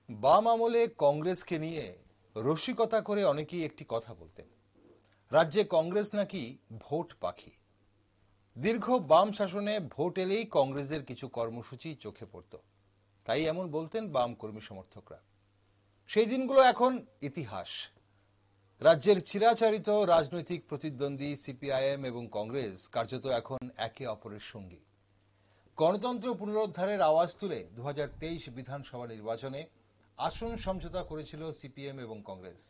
বাম আমলে কংগ্রেসকে নিয়ে রসিকতা করে অনেকেই একটি কথা বলতেন, রাজ্যে কংগ্রেস নাকি ভোট পাখি। দীর্ঘ বাম শাসনে ভোট এলেই কংগ্রেসের কিছু কর্মসূচি চোখে পড়ত, তাই এমন বলতেন বাম কর্মী সমর্থকরা। সেই দিনগুলো এখন ইতিহাস। রাজ্যের চিরাচরিত রাজনৈতিক প্রতিদ্বন্দ্বী সিপিআইএম এবং কংগ্রেস কার্যত এখন একে অপরের সঙ্গী। গণতন্ত্র পুনরুদ্ধারের আওয়াজ তুলে 2023 বিধানসভা নির্বাচনে আসন সমঝোতা করেছিল সিপিএম এবং কংগ্রেস।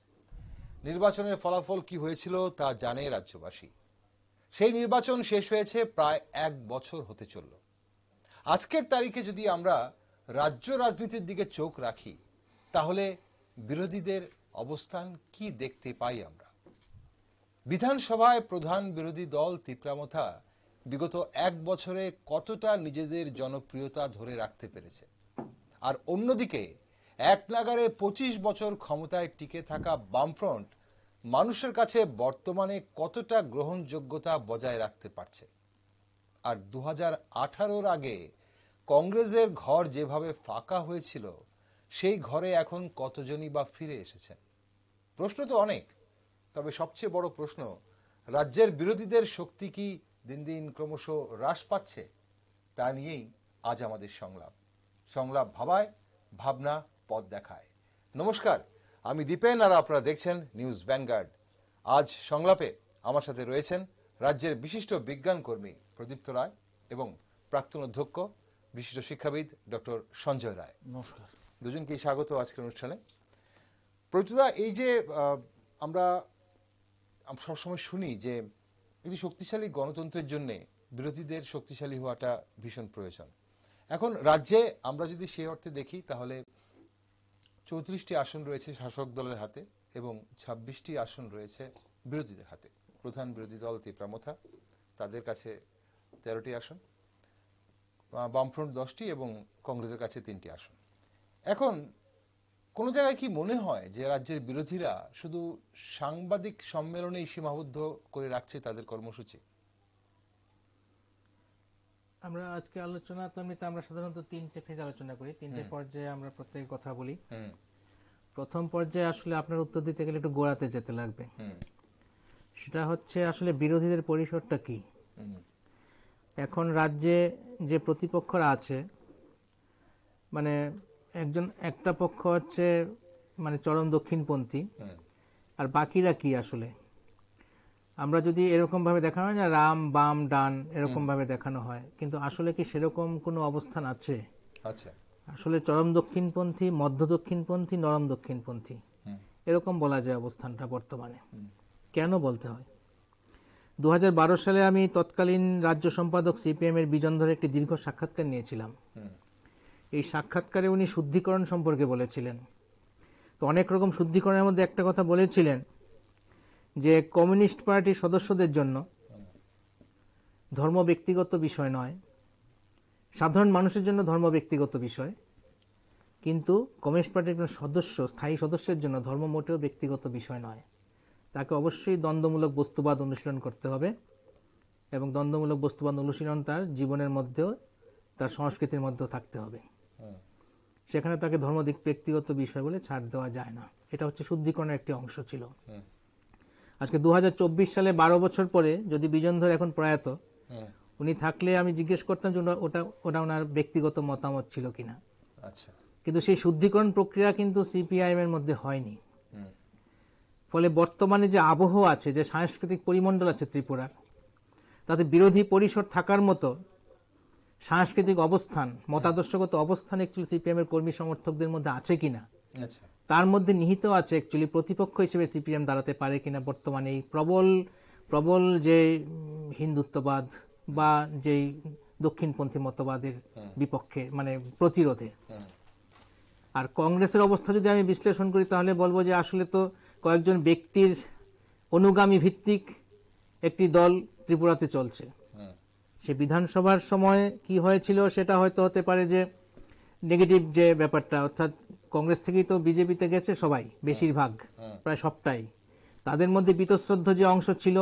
নির্বাচনের ফলাফল কি হয়েছিল তা জানে রাজ্যবাসী। সেই নির্বাচন শেষ হয়েছে প্রায় 1 বছর হতে চলল। আজকের তারিখে যদি আমরা রাজ্য রাজনীতির দিকে চোখ রাখি, তাহলে বিরোধীদের অবস্থান কি দেখতে পাই আমরা? বিধানসভায় প্রধান বিরোধী দল তিপ্রামথা বিগত 1 বছরে কতটা নিজেদের জনপ্রিয়তা ধরে রাখতে পেরেছে, আর অন্যদিকে এক নাগারে 25 বছর ক্ষমতায় টিকে থাকা বামফ্রন্ট মানুষের কাছে বর্তমানে কতটা গ্রহণযোগ্যতা বজায় রাখতে পারছে। আর 2018-র আগে কংগ্রেসের ঘর যেভাবে ফাঁকা হয়েছিল, সেই ঘরে এখন কতজনই বা ফিরে এসেছেন? প্রশ্ন তো অনেক, তবে সবচেয়ে বড় প্রশ্ন, রাজ্যের বিরোধীদের শক্তি কি দিন দিন ক্রমশ হ্রাস পাচ্ছে? তা নিয়েই আজ আমাদের সংলাপ ভাবায়, ভাবনা পথ দেখায়। নমস্কার, আমি দীপেন আর আপনারা দেখছেন নিউজ ভ্যানগার্ড। আজ সংলাপে আমার সাথে রয়েছেন রাজ্যের বিশিষ্ট বিজ্ঞান কর্মী প্রদীপ্ত রায় এবং প্রাক্তন অধ্যক্ষ বিশিষ্ট শিক্ষাবিদ ডক্টর সঞ্জয় রায়। নমস্কার। দুজনকেই স্বাগত আজকের অনুষ্ঠানে। প্রদীপ্তদা, এই যে আমরা সবসময় শুনি যে একটি শক্তিশালী গণতন্ত্রের জন্য বিরোধীদের শক্তিশালী হওয়াটা ভীষণ প্রয়োজন। এখন রাজ্যে আমরা যদি সেই অর্থে দেখি, তাহলে 34টি আসন রয়েছে শাসক দলের হাতে এবং 26টি আসন রয়েছে বিরোধীদের হাতে। প্রধান বিরোধী দল তিপ্রামথা, তাদের কাছে 13টি আসন, বামফ্রন্ট 10টি এবং কংগ্রেসের কাছে 3টি আসন। এখন কোন জায়গায় কি মনে হয় যে রাজ্যের বিরোধীরা শুধু সাংবাদিক সম্মেলনেই সীমাবদ্ধ করে রাখছে তাদের কর্মসূচি? আমরা আজকে আলোচনা আমরা সাধারণত 3টে ফেজ আলোচনা করি, 3টে পর্যায়ে আমরা প্রত্যেক কথা বলি। প্রথম পর্যায়ে আসলে আপনার উত্তর দিতে গেলে একটু গোড়াতে যেতে লাগবে। সেটা হচ্ছে আসলে বিরোধীদের পরিসরটা কি। এখন রাজ্যে যে প্রতিপক্ষরা আছে, মানে একটা পক্ষ হচ্ছে মানে চরম দক্ষিণপন্থী, আর বাকিরা কি আসলে? আমরা যদি এরকম ভাবে দেখানো হয় না, রাম বাম ডান এরকম ভাবে দেখানো হয়, কিন্তু আসলে কি সেরকম কোনো অবস্থান আছে? আচ্ছা, আসলে চরম দক্ষিণপন্থী, মধ্য দক্ষিণপন্থী, নরম দক্ষিণপন্থী এরকম বলা যায় অবস্থানটা বর্তমানে। কেন বলতে হয়? 2012 সালে আমি তৎকালীন রাজ্য সম্পাদক সিপিএম এর বিজন ধরে একটি দীর্ঘ সাক্ষাৎকার নিয়েছিলাম। এই সাক্ষাৎকারে উনি শুদ্ধিকরণ সম্পর্কে বলেছিলেন। তো অনেক রকম শুদ্ধিকরণের মধ্যে একটা কথা বলেছিলেন যে কমিউনিস্ট পার্টির সদস্যদের জন্য ধর্ম ব্যক্তিগত বিষয় নয়, সাধারণ মানুষের জন্য ধর্ম ব্যক্তিগত বিষয়, কিন্তু কমিউনিস্ট পার্টির একজন সদস্য, স্থায়ী সদস্যের জন্য ধর্ম মোটেও ব্যক্তিগত বিষয় নয়। তাকে অবশ্যই দ্বন্দ্বমূলক বস্তুবাদ অনুশীলন করতে হবে এবং দ্বন্দ্বমূলক বস্তুবাদ অনুশীলন তার জীবনের মধ্যেও, তার সংস্কৃতির মধ্যেও থাকতে হবে। সেখানে তাকে ধর্ম ব্যক্তিগত বিষয় বলে ছাড় দেওয়া যায় না। এটা হচ্ছে শুদ্ধিকরণের একটি অংশ ছিল। আজকে 2024 সালে 12 বছর পরে যদি বিজন ধর এখন প্রয়াত, উনি থাকলে আমি জিজ্ঞেস করতাম যে ওটা ওনার ব্যক্তিগত মতামত ছিল কিনা। আচ্ছা, কিন্তু সেই শুদ্ধিকরণ প্রক্রিয়া কিন্তু সিপিআইএম এর মধ্যে হয়নি। ফলে বর্তমানে যে আবহ আছে, যে সাংস্কৃতিক পরিমণ্ডল আছে ত্রিপুরার, তাতে বিরোধী পরিসর থাকার মতো সাংস্কৃতিক অবস্থান, মতাদর্শগত অবস্থান অ্যাকচুয়ালি সিপিএম এর কর্মী সমর্থকদের মধ্যে আছে কিনা, তার মধ্যে নিহিত আছে অ্যাকচুয়ালি প্রতিপক্ষ হিসেবে সিপিএম দাঁড়াতে পারে কিনা বর্তমানে এই প্রবল যে হিন্দুত্ববাদ বা যে দক্ষিণপন্থী মতবাদের বিপক্ষে, মানে প্রতিরোধে। আর কংগ্রেসের অবস্থা যদি আমি বিশ্লেষণ করি, তাহলে বলবো যে আসলে তো কয়েকজন ব্যক্তির অনুগামী ভিত্তিক একটি দল ত্রিপুরাতে চলছে। সে বিধানসভার সময় কি হয়েছিল সেটা হয়তো হতে পারে যে নেগেটিভ যে ব্যাপারটা, অর্থাৎ কংগ্রেস থেকেই তো বিজেপিতে গেছে সবাই, বেশিরভাগ, প্রায় সবটাই। তাদের মধ্যে বীতশ্রদ্ধ যে অংশ ছিল,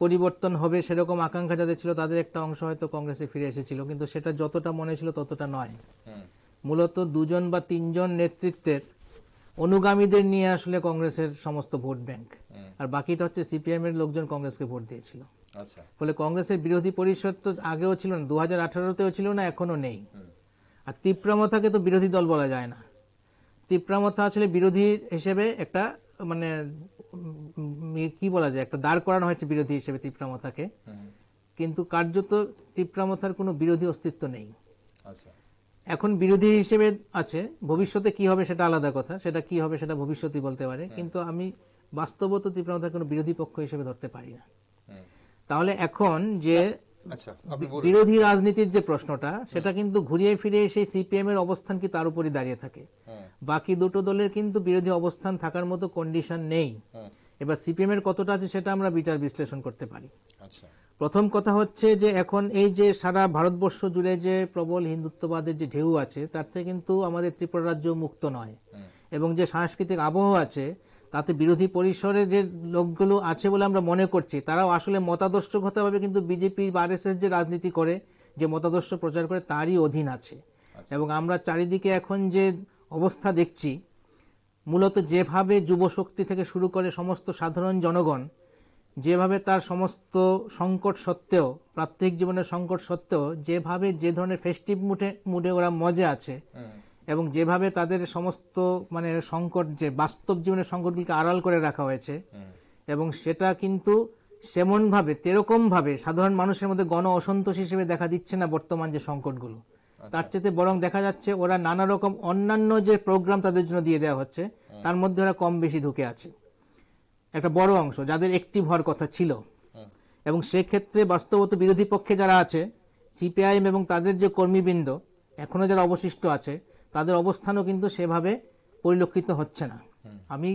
পরিবর্তন হবে সেরকম আকাঙ্ক্ষা যাদের ছিল, তাদের একটা অংশ হয়তো কংগ্রেসে ফিরে এসেছিল, কিন্তু সেটা যতটা মনে ছিল ততটা নয়। মূলত 2 বা 3 নেতৃত্বের অনুগামীদের নিয়ে আসলে কংগ্রেসের সমস্ত ভোট ব্যাংক, আর বাকিটা হচ্ছে সিপিএম এর লোকজন কংগ্রেসকে ভোট দিয়েছিল। আচ্ছা, ফলে কংগ্রেসের বিরোধী পরিষদ তো আগেও ছিল না, 2018তেও ছিল না, এখনো নেই। আর তীব্রামথাকে তো বিরোধী দল বলা যায় না। তীব্রামথা আসলে বিরোধী হিসেবে একটা মানে কি বলা যায়, একটা দাঁড় করানো হয়েছে বিরোধী হিসেবে তীব্রামথাকে, কিন্তু কার্যত তীব্রামথার কোনো বিরোধী অস্তিত্ব নেই। আচ্ছা, এখন বিরোধী হিসেবে আছে, ভবিষ্যতে কি হবে সেটা আলাদা কথা, সেটা কি হবে সেটা ভবিষ্যতেই বলতে পারে, কিন্তু আমি বাস্তবত তীব্রামথার কোনো বিরোধী পক্ষ হিসেবে ধরতে পারি না। তাহলে এখন যে বিরোধী রাজনীতির যে প্রশ্নটা, সেটা কিন্তু ঘুরিয়ে ফিরে সেই সিপিএম এর অবস্থান কি তার উপরই দাঁড়িয়ে থাকে। বাকি দুটো দলের কিন্তু বিরোধী অবস্থান থাকার মতো কন্ডিশন নেই। এবার সিপিএম এর কতটা আছে সেটা আমরা বিচার বিশ্লেষণ করতে পারি। প্রথম কথা হচ্ছে যে এখন এই যে সারা ভারতবর্ষ জুড়ে যে প্রবল হিন্দুত্ববাদের যে ঢেউ আছে, তার থেকে কিন্তু আমাদের ত্রিপুরা রাজ্য মুক্ত নয়। এবং যে সাংস্কৃতিক আবহ আছে, তাতে বিরোধী পরিসরে যে লোকগুলো আছে বলে আমরা মনে করছি, তারাও আসলে মতাদর্শগতভাবে কিন্তু বিজেপি বা আরএসএস যে রাজনীতি করে, যে মতাদর্শ প্রচার করে, তারই অধীন আছে। এবং আমরা চারিদিকে এখন যে অবস্থা দেখছি, মূলত যেভাবে যুবশক্তি থেকে শুরু করে সমস্ত সাধারণ জনগণ যেভাবে তার সমস্ত সংকট সত্ত্বেও, প্রাত্যহিক জীবনের সংকট সত্ত্বেও যেভাবে যে ধরনের ফেস্টিভ মুডে ওরা মজা আছে, এবং যেভাবে তাদের সমস্ত মানে সংকট, যে বাস্তব জীবনের সংকটগুলিকে আড়াল করে রাখা হয়েছে, এবং সেটা কিন্তু সেমন ভাবে তেরকম ভাবে সাধারণ মানুষের মধ্যে গণ অসন্তোষ হিসেবে দেখা দিচ্ছে না বর্তমান যে সংকটগুলো। তার চেয়ে বরং দেখা যাচ্ছে ওরা নানা রকম অন্যান্য যে প্রোগ্রাম তাদের জন্য দিয়ে দেওয়া হচ্ছে, তার মধ্যে ওরা কম বেশি ঢুকে আছে, একটা বড় অংশ যাদের অ্যাক্টিভ হওয়ার কথা ছিল। এবং সেক্ষেত্রে বাস্তবত বিরোধী পক্ষে যারা আছে, সিপিআইএম এবং তাদের যে কর্মীবৃন্দ এখনো যারা অবশিষ্ট আছে, তাদের অবস্থানও কিন্তু সেভাবে পরিলক্ষিত হচ্ছে না। আমি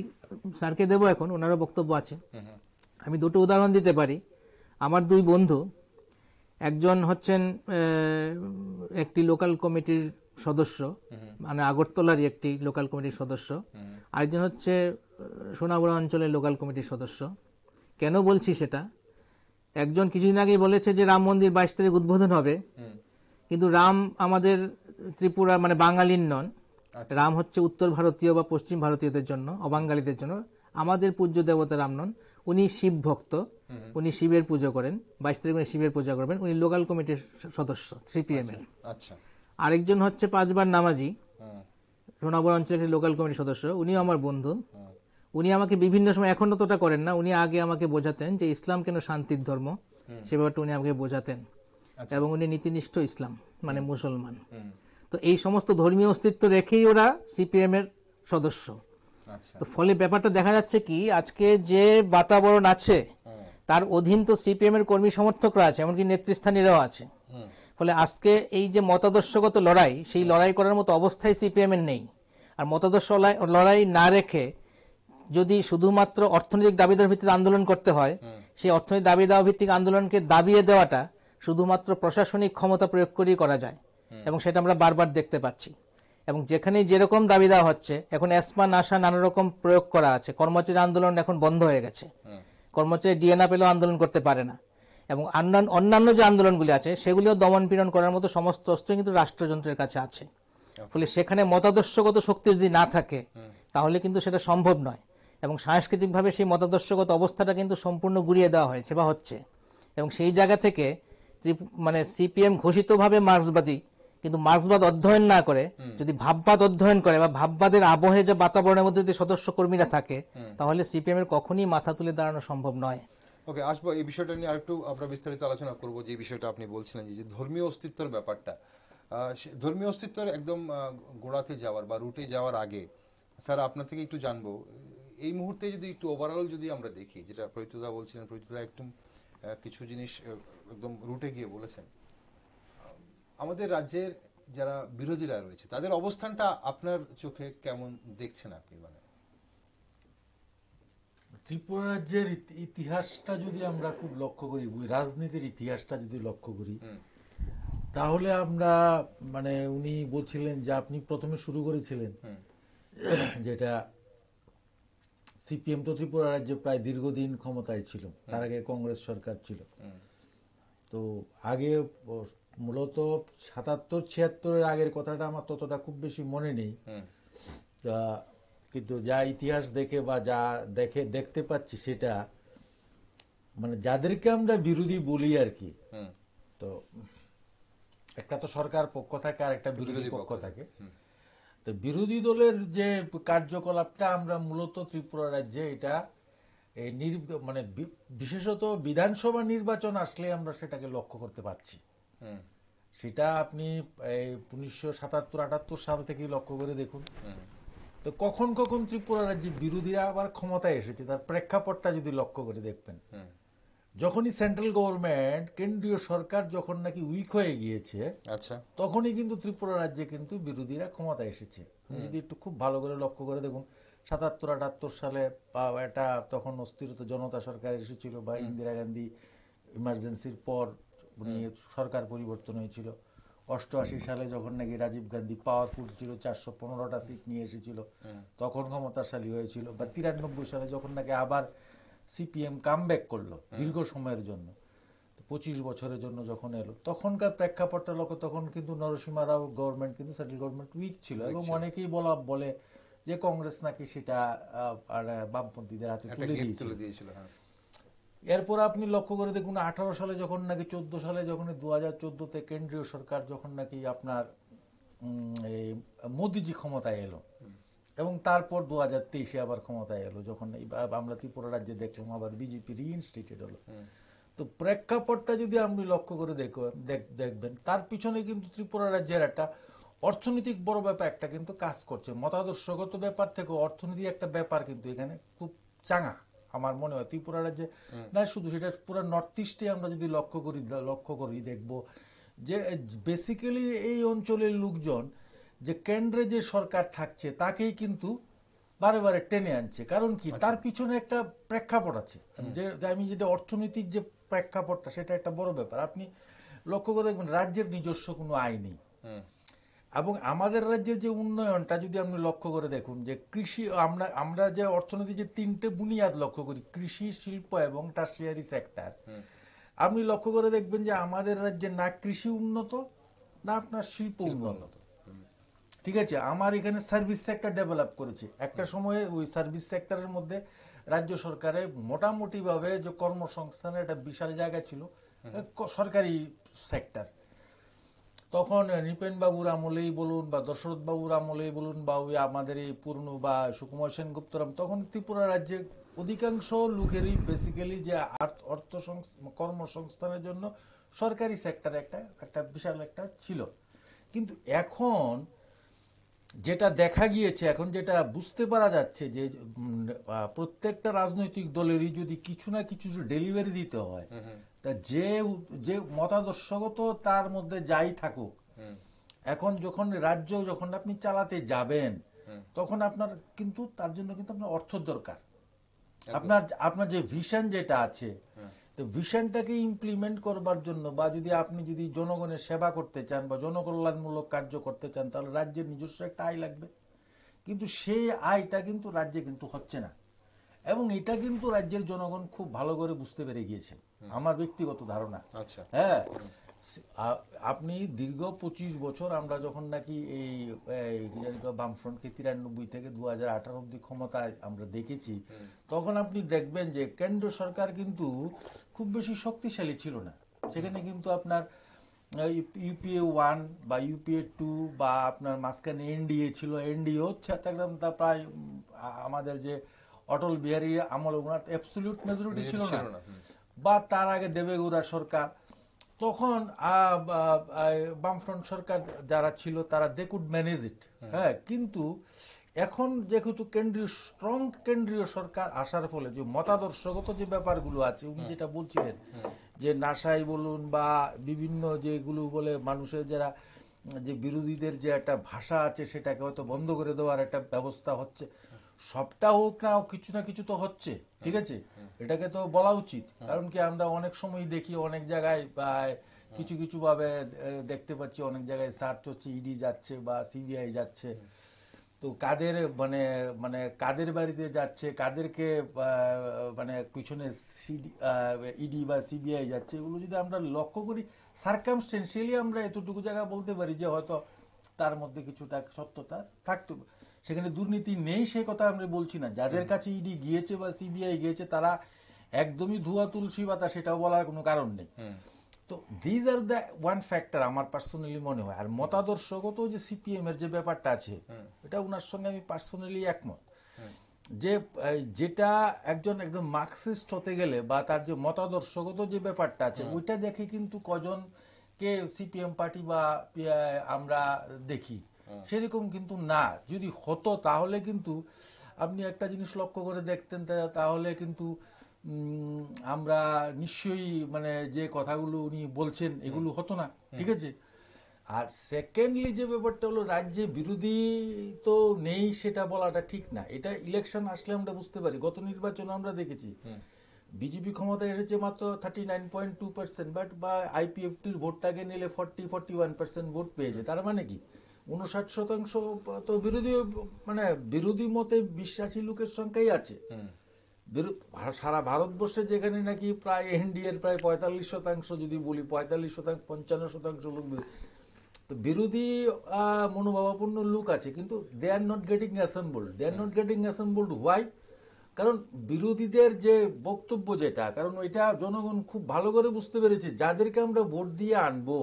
স্যারকে দেব, এখন ওনারও বক্তব্য আছে। আমি দুটো উদাহরণ দিতে পারি। আমার 2 বন্ধু, একজন হচ্ছেন একটি লোকাল কমিটির সদস্য, মানে আগরতলারই একটি লোকাল কমিটির সদস্য, আরেকজন হচ্ছে সোনামুড়া অঞ্চলের লোকাল কমিটির সদস্য। কেন বলছি সেটা, একজন কিছুদিন আগেই বলেছে যে রাম মন্দির 22 তারিখ উদ্বোধন হবে, কিন্তু রাম আমাদের ত্রিপুরা মানে বাঙালির নন, রাম হচ্ছে উত্তর ভারতীয় বা পশ্চিম ভারতীয়দের জন্য, অবাঙালিদের জন্য। আমাদের পূজ্য দেবতা রাম নন, উনি শিব ভক্ত, উনি শিবের পুজো করেন, 22 তারিখ উনি শিবের পূজা করবেন, উনি লোকাল কমিটির সদস্য সিপিএম এর। আরেকজন হচ্ছে 5 বার নামাজি, সোনামুড়া অঞ্চলের লোকাল কমিটির সদস্য, উনিও আমার বন্ধু। উনি আমাকে বিভিন্ন সময়, এখন অতটা করেন না, উনি আগে আমাকে বোঝাতেন যে ইসলাম কেন শান্তির ধর্ম, সে ব্যাপারটা উনি আমাকে বোঝাতেন। এবং উনি নীতিনিষ্ঠ ইসলাম মানে মুসলমান। তো এই সমস্ত ধর্মীয় অস্তিত্ব রেখেই ওরা সিপিএম এর সদস্য। তো ফলে ব্যাপারটা দেখা যাচ্ছে কি, আজকে যে বাতাবরণ আছে তার অধীন তো সিপিএম এর কর্মী সমর্থকরা আছে, এমনকি নেতৃস্থানীয়রাও আছে। ফলে আজকে এই যে মতাদর্শগত লড়াই, সেই লড়াই করার মতো অবস্থায় সিপিএম এর নেই। আর মতাদর্শ লড়াই না রেখে যদি শুধুমাত্র অর্থনৈতিক দাবিদার ভিত্তিতে আন্দোলন করতে হয়, সেই অর্থনৈতিক দাবি দেওয়া ভিত্তিক আন্দোলনকে দাবিয়ে দেওয়াটা শুধুমাত্র প্রশাসনিক ক্ষমতা প্রয়োগ করেই করা যায়, এবং সেটা আমরা বারবার দেখতে পাচ্ছি। এবং যেখানে যেরকম দাবি দেওয়া হচ্ছে, এখন এসমা নাশা নানা রকম প্রয়োগ করা আছে। কর্মচারী আন্দোলন এখন বন্ধ হয়ে গেছে, কর্মচারী ডিএ না পেলেও আন্দোলন করতে পারে না। এবং অন্যান্য যে আন্দোলনগুলি আছে সেগুলিও দমন পীড়ন করার মতো সমস্ত অস্ত্র কিন্তু রাষ্ট্রযন্ত্রের কাছে আছে। ফলে সেখানে মতাদর্শগত শক্তি যদি না থাকে, তাহলে কিন্তু সেটা সম্ভব নয়। এবং সাংস্কৃতিকভাবে সেই মতাদর্শগত অবস্থাটা কিন্তু সম্পূর্ণ গুড়িয়ে দেওয়া হয়েছে বা হচ্ছে। এবং সেই জায়গা থেকে মানে সিপিএম ঘোষিতভাবে মার্ক্সবাদী, কিন্তু মার্ক্সবাদ অধ্যয়ন না করে যদি ভাববাদ অধ্যয়ন করে বা ভাববাদের আবহে যে বাতাবরণের মধ্যে যদি সদস্য কর্মীরা থাকে, তাহলে সিপিএম এর কখনই মাথা তুলে দাঁড়ানো সম্ভব নয়। ওকে, আসবো এই বিষয়টা নিয়ে আরেকটু আমরা বিস্তারিত আলোচনা করব। যে বিষয়টা আপনি বলছিলেন যে ধর্মীয় অস্তিত্বের ব্যাপারটা, ধর্মীয় অস্তিত্বের একদম গোড়াতে যাওয়ার বা রুটে যাওয়ার আগে স্যার আপনার থেকে একটু জানবো, এই মুহূর্তে যদি একটু ওভারঅল যদি আমরা দেখি, যেটা প্রীতদা বলছিলেন, প্রীতদা একটু কিছু জিনিস একদম রুটে গিয়ে বলেছেন, আমাদের রাজ্যের যারা বিরোধীরা রয়েছে তাদের অবস্থানটা আপনার চোখে কেমন দেখছেন আপনি? মানে ত্রিপুরা রাজ্যের ইতিহাসটা যদি আমরা খুব লক্ষ্য করি, রাজনীতির ইতিহাসটা যদি লক্ষ্য করি, তাহলে আমরা মানে উনি বলছিলেন যে আপনি প্রথমে শুরু করেছিলেন যেটা সিপিএম তো ত্রিপুরা রাজ্যে প্রায় দীর্ঘদিন ক্ষমতায় ছিল, তার আগে কংগ্রেস সরকার ছিল। তো আগে মূলত 77-76-এর আগের কথাটা আমার ততটা খুব বেশি মনে নেই, তা কিন্তু যা ইতিহাস দেখে বা যা দেখতে পাচ্ছি সেটা মানে যাদেরকে আমরা বিরোধী বলি আর কি, তো একটা তো সরকার পক্ষ থাকে আর একটা বিরোধী পক্ষ থাকে। তো বিরোধী দলের যে কার্যকলাপটা আমরা মূলত ত্রিপুরা রাজ্যে এটা এই মানে বিশেষত বিধানসভা নির্বাচন আসলে আমরা সেটাকে লক্ষ্য করতে পারছি। সেটা আপনি 1977-78 সাল থেকেই লক্ষ্য করে দেখুন। তো কখন কখন ত্রিপুরা রাজ্যে বিরোধীরা আবার ক্ষমতায় এসেছে তার প্রেক্ষাপটটা যদি লক্ষ্য করে দেখবেন, যখনই সেন্ট্রাল গভর্নমেন্ট কেন্দ্রীয় সরকার যখন নাকি উইক হয়ে গিয়েছে, আচ্ছা, তখনই কিন্তু ত্রিপুরা রাজ্যে কিন্তু বিরোধীরা ক্ষমতায় এসেছে। যদি একটু খুব ভালো করে লক্ষ্য করে দেখুন 77-78 সালে এটা তখন অস্থিরত জনতা সরকার এসেছিল বা ইন্দিরা গান্ধী ইমার্জেন্সির পর উনি সরকার পরিবর্তন হয়েছিল। 88 সালে যখন নাকি রাজীব গান্ধী পাওয়ারফুল ছিল, 415টা সিট নিয়ে এসেছিল, তখন ক্ষমতাশালী হয়েছিল। বা 93 সালে যখন নাকি আবার সিপিএম কামব্যাক করলো দীর্ঘ সময়ের জন্য, 25 বছরের জন্য যখন এলো, তখনকার প্রেক্ষাপটটা লক্ষ্য, তখন কিন্তু নরসিংহ রাও গভর্নমেন্ট কিন্তু সেন্ট্রাল গভর্নমেন্ট উইক ছিল এবং অনেকেই বলে যে কংগ্রেস নাকি সেটা বামপন্থীদের হাতে তুলে দিয়েছিল। এরপর আপনি লক্ষ্য করে দেখুন 18 সালে যখন নাকি 14 সালে যখন 2014-তে কেন্দ্রীয় সরকার যখন নাকি আপনার মোদিজি ক্ষমতায় এলো এবং তারপর 2023-এ আবার ক্ষমতায় এলো, যখন আমরা ত্রিপুরা রাজ্যে দেখলাম আবার বিজেপি রিইনস্টেটেড হলো। তো প্রেক্ষাপটটা যদি আপনি লক্ষ্য করে দেখবেন, তার পিছনে কিন্তু ত্রিপুরা রাজ্যের একটা অর্থনৈতিক বড় ব্যাপার একটা কিন্তু কাজ করছে। মতাদর্শগত ব্যাপার থেকে অর্থনীতি একটা ব্যাপার কিন্তু এখানে খুব চাঙা আমার মনে হয় ত্রিপুরা রাজ্যে না, শুধু সেটা পুরো নর্থ ইস্টে আমরা যদি লক্ষ্য করি দেখব যে বেসিক্যালি এই অঞ্চলের লোকজন যে কেন্দ্রে যে সরকার থাকছে তাকেই কিন্তু বারে বারে টেনে আনছে। কারণ কি, তার পিছনে একটা প্রেক্ষাপট আছে। আমি যেটা অর্থনৈতিক যে প্রেক্ষাপটটা সেটা একটা বড় ব্যাপার। আপনি লক্ষ্য করে দেখবেন রাজ্যের নিজস্ব কোনো আয় নেই এবং আমাদের রাজ্যের যে উন্নয়নটা যদি আপনি লক্ষ্য করে দেখুন যে কৃষি, আমরা যে অর্থনীতি যে তিনটে বুনিয়াদ লক্ষ্য করি, কৃষি, শিল্প এবং টারশিয়ারি সেক্টর, আপনি লক্ষ্য করে দেখবেন যে আমাদের রাজ্যে না কৃষি উন্নত না আপনার শিল্প উন্নত। ঠিক আছে, আমার এখানে সার্ভিস সেক্টর ডেভেলপ করেছে। একটা সময়ে ওই সার্ভিস সেক্টরের মধ্যে রাজ্য সরকারের মোটামুটি ভাবে যে কর্মসংস্থানের একটা বিশাল জায়গা ছিল সরকারি সেক্টর। তখন নৃপেন বাবুর আমলেই বলুন বা দশরথ বাবুর আমলেই বলুন বা ওই আমাদের এই পুরনো বা সুকুমার সেনগুপ্তরাম, তখন ত্রিপুরা রাজ্যের অধিকাংশ লোকেরই বেসিক্যালি যে কর্মসংস্থানের জন্য সরকারি সেক্টর একটা বিশাল একটা ছিল। কিন্তু এখন যেটা দেখা গিয়েছে, এখন যেটা বুঝতে পারা যাচ্ছে যে প্রত্যেকটা রাজনৈতিক দলেরই যদি কিছু না কিছু ডেলিভারি দিতে হয়, তা যে মতাদর্শগত তার মধ্যে যাই থাকুক, এখন যখন আপনি চালাতে যাবেন তখন আপনার কিন্তু তার জন্য কিন্তু আপনার অর্থ দরকার। আপনার যে ভিশন যেটা আছে, তো ভিশনটাকে ইমপ্লিমেন্ট করবার জন্য বা আপনি যদি জনগণের সেবা করতে চান বা জনকল্যাণমূলক কার্য করতে চান, তাহলে রাজ্যের নিজস্ব একটা আয় লাগবে। কিন্তু সেই আয়টা কিন্তু রাজ্যে কিন্তু হচ্ছে না এবং এটা কিন্তু রাজ্যের জনগণ খুব ভালো করে বুঝতে পেরে গিয়েছে, আমার ব্যক্তিগত ধারণা। হ্যাঁ, আপনি দীর্ঘ 25 বছর আমরা যখন নাকি এই বামফ্রন্টকে 93 থেকে 2018 অব্দি ক্ষমতায় আমরা দেখেছি, তখন আপনি দেখবেন যে কেন্দ্র সরকার কিন্তু খুব বেশি শক্তিশালী ছিল না। সেখানে কিন্তু আপনার ইউপিএ 1 বা ইউপিএ 2 বা আপনার মাঝখানে এনডিএ ছিল, এনডিএ হচ্ছে একদম তা প্রায় আমাদের যে অটল বিহারী আমল ওনার অ্যাবসলিউট মেজরিটি ছিল না, বা তার আগে দেবেগৌড়া সরকার, তখন বামফ্রন্ট সরকার যারা ছিল তারা দে কুড ম্যানেজ ইট। হ্যাঁ, কিন্তু এখন যেহেতু স্ট্রং কেন্দ্রীয় সরকার আসার ফলে যে মতাদর্শগত যে ব্যাপারগুলো আছে, উনি যেটা বলছিলেন যে নাশাই বলুন বা বিভিন্ন যেগুলো বলে মানুষের যারা যে বিরোধীদের যে একটা ভাষা আছে সেটাকে হয়তো বন্ধ করে দেওয়ার একটা ব্যবস্থা হচ্ছে, সবটা হোক না কিছু না কিছু তো হচ্ছে। ঠিক আছে, এটাকে তো বলা উচিত। কারণ কি, আমরা অনেক সময় দেখি অনেক জায়গায় কিছু কিছু ভাবে দেখতে পাচ্ছি অনেক জায়গায় সার্চ হচ্ছে, ইডি যাচ্ছে বা সিবিআই যাচ্ছে। তো কাদের মানে কাদের বাড়িতে যাচ্ছে, কাদেরকে পিছনে ইডি বা সিবিআই যাচ্ছে, এগুলো যদি আমরা লক্ষ্য করি সার্কামস্টেন্সিয়ালি আমরা এতটুকু জায়গা বলতে পারি যে হয়তো তার মধ্যে কিছুটা সত্যতা থাকতে, সেখানে দুর্নীতি নেই সে কথা আমরা বলছি না। যাদের কাছে ইডি গিয়েছে বা সিবিআই গিয়েছে তারা একদমই ধোয়া তুলসী পাতা, সেটাও বলার কোনো কারণ নেই। তো these are the one factor আমার পার্সোনালি মনে হয়। আর মতাদর্শগত যে সিপিএম এর যে ব্যাপারটা আছে, এটা ওনার সঙ্গে আমি পার্সোনালি একমত যে যেটা একজন একদম মার্কসিস্ট হতে গেলে বা তার যে মতাদর্শগত যে ব্যাপারটা আছে ওইটা দেখে কিন্তু কজনকে সিপিএম পার্টি বা আমরা দেখি, সেরকম কিন্তু না। যদি হতো তাহলে কিন্তু আপনি একটা জিনিস লক্ষ্য করে দেখতেন, তাহলে কিন্তু আমরা নিশ্চয়ই মানে যে কথাগুলো উনি বলছেন এগুলো হতো না, ঠিক আছে। আর সেকেন্ডলি যে ব্যাপারটা হলো রাজ্যে বিরোধী তো নেই সেটা বলাটা ঠিক না। এটা ইলেকশন আসলে আমরা বুঝতে পারি। গত নির্বাচনে আমরা দেখেছি বিজেপি ক্ষমতায় এসেছে মাত্র 39.2%, বাট বা আইপিএফটির ভোটটাকে নিলে 40-41% ভোট পেয়েছে। তার মানে কি 59% তো বিরোধী, মানে বিরোধী মতে বিশ্বাসী লোকের সংখ্যাই আছে। সারা ভারতবর্ষে যেখানে নাকি প্রায় এনডিএর প্রায় 45%, যদি বলি 45%, 55% লোক বিরোধী মনোভাবাপন্ন লোক আছে, কিন্তু they are not getting assembled. They are not getting assembled why? কারণ বিরোধীদের যে বক্তব্য যেটা, কারণ ওইটা জনগণ খুব ভালো করে বুঝতে পেরেছে, যাদেরকে আমরা ভোট দিয়ে আনবো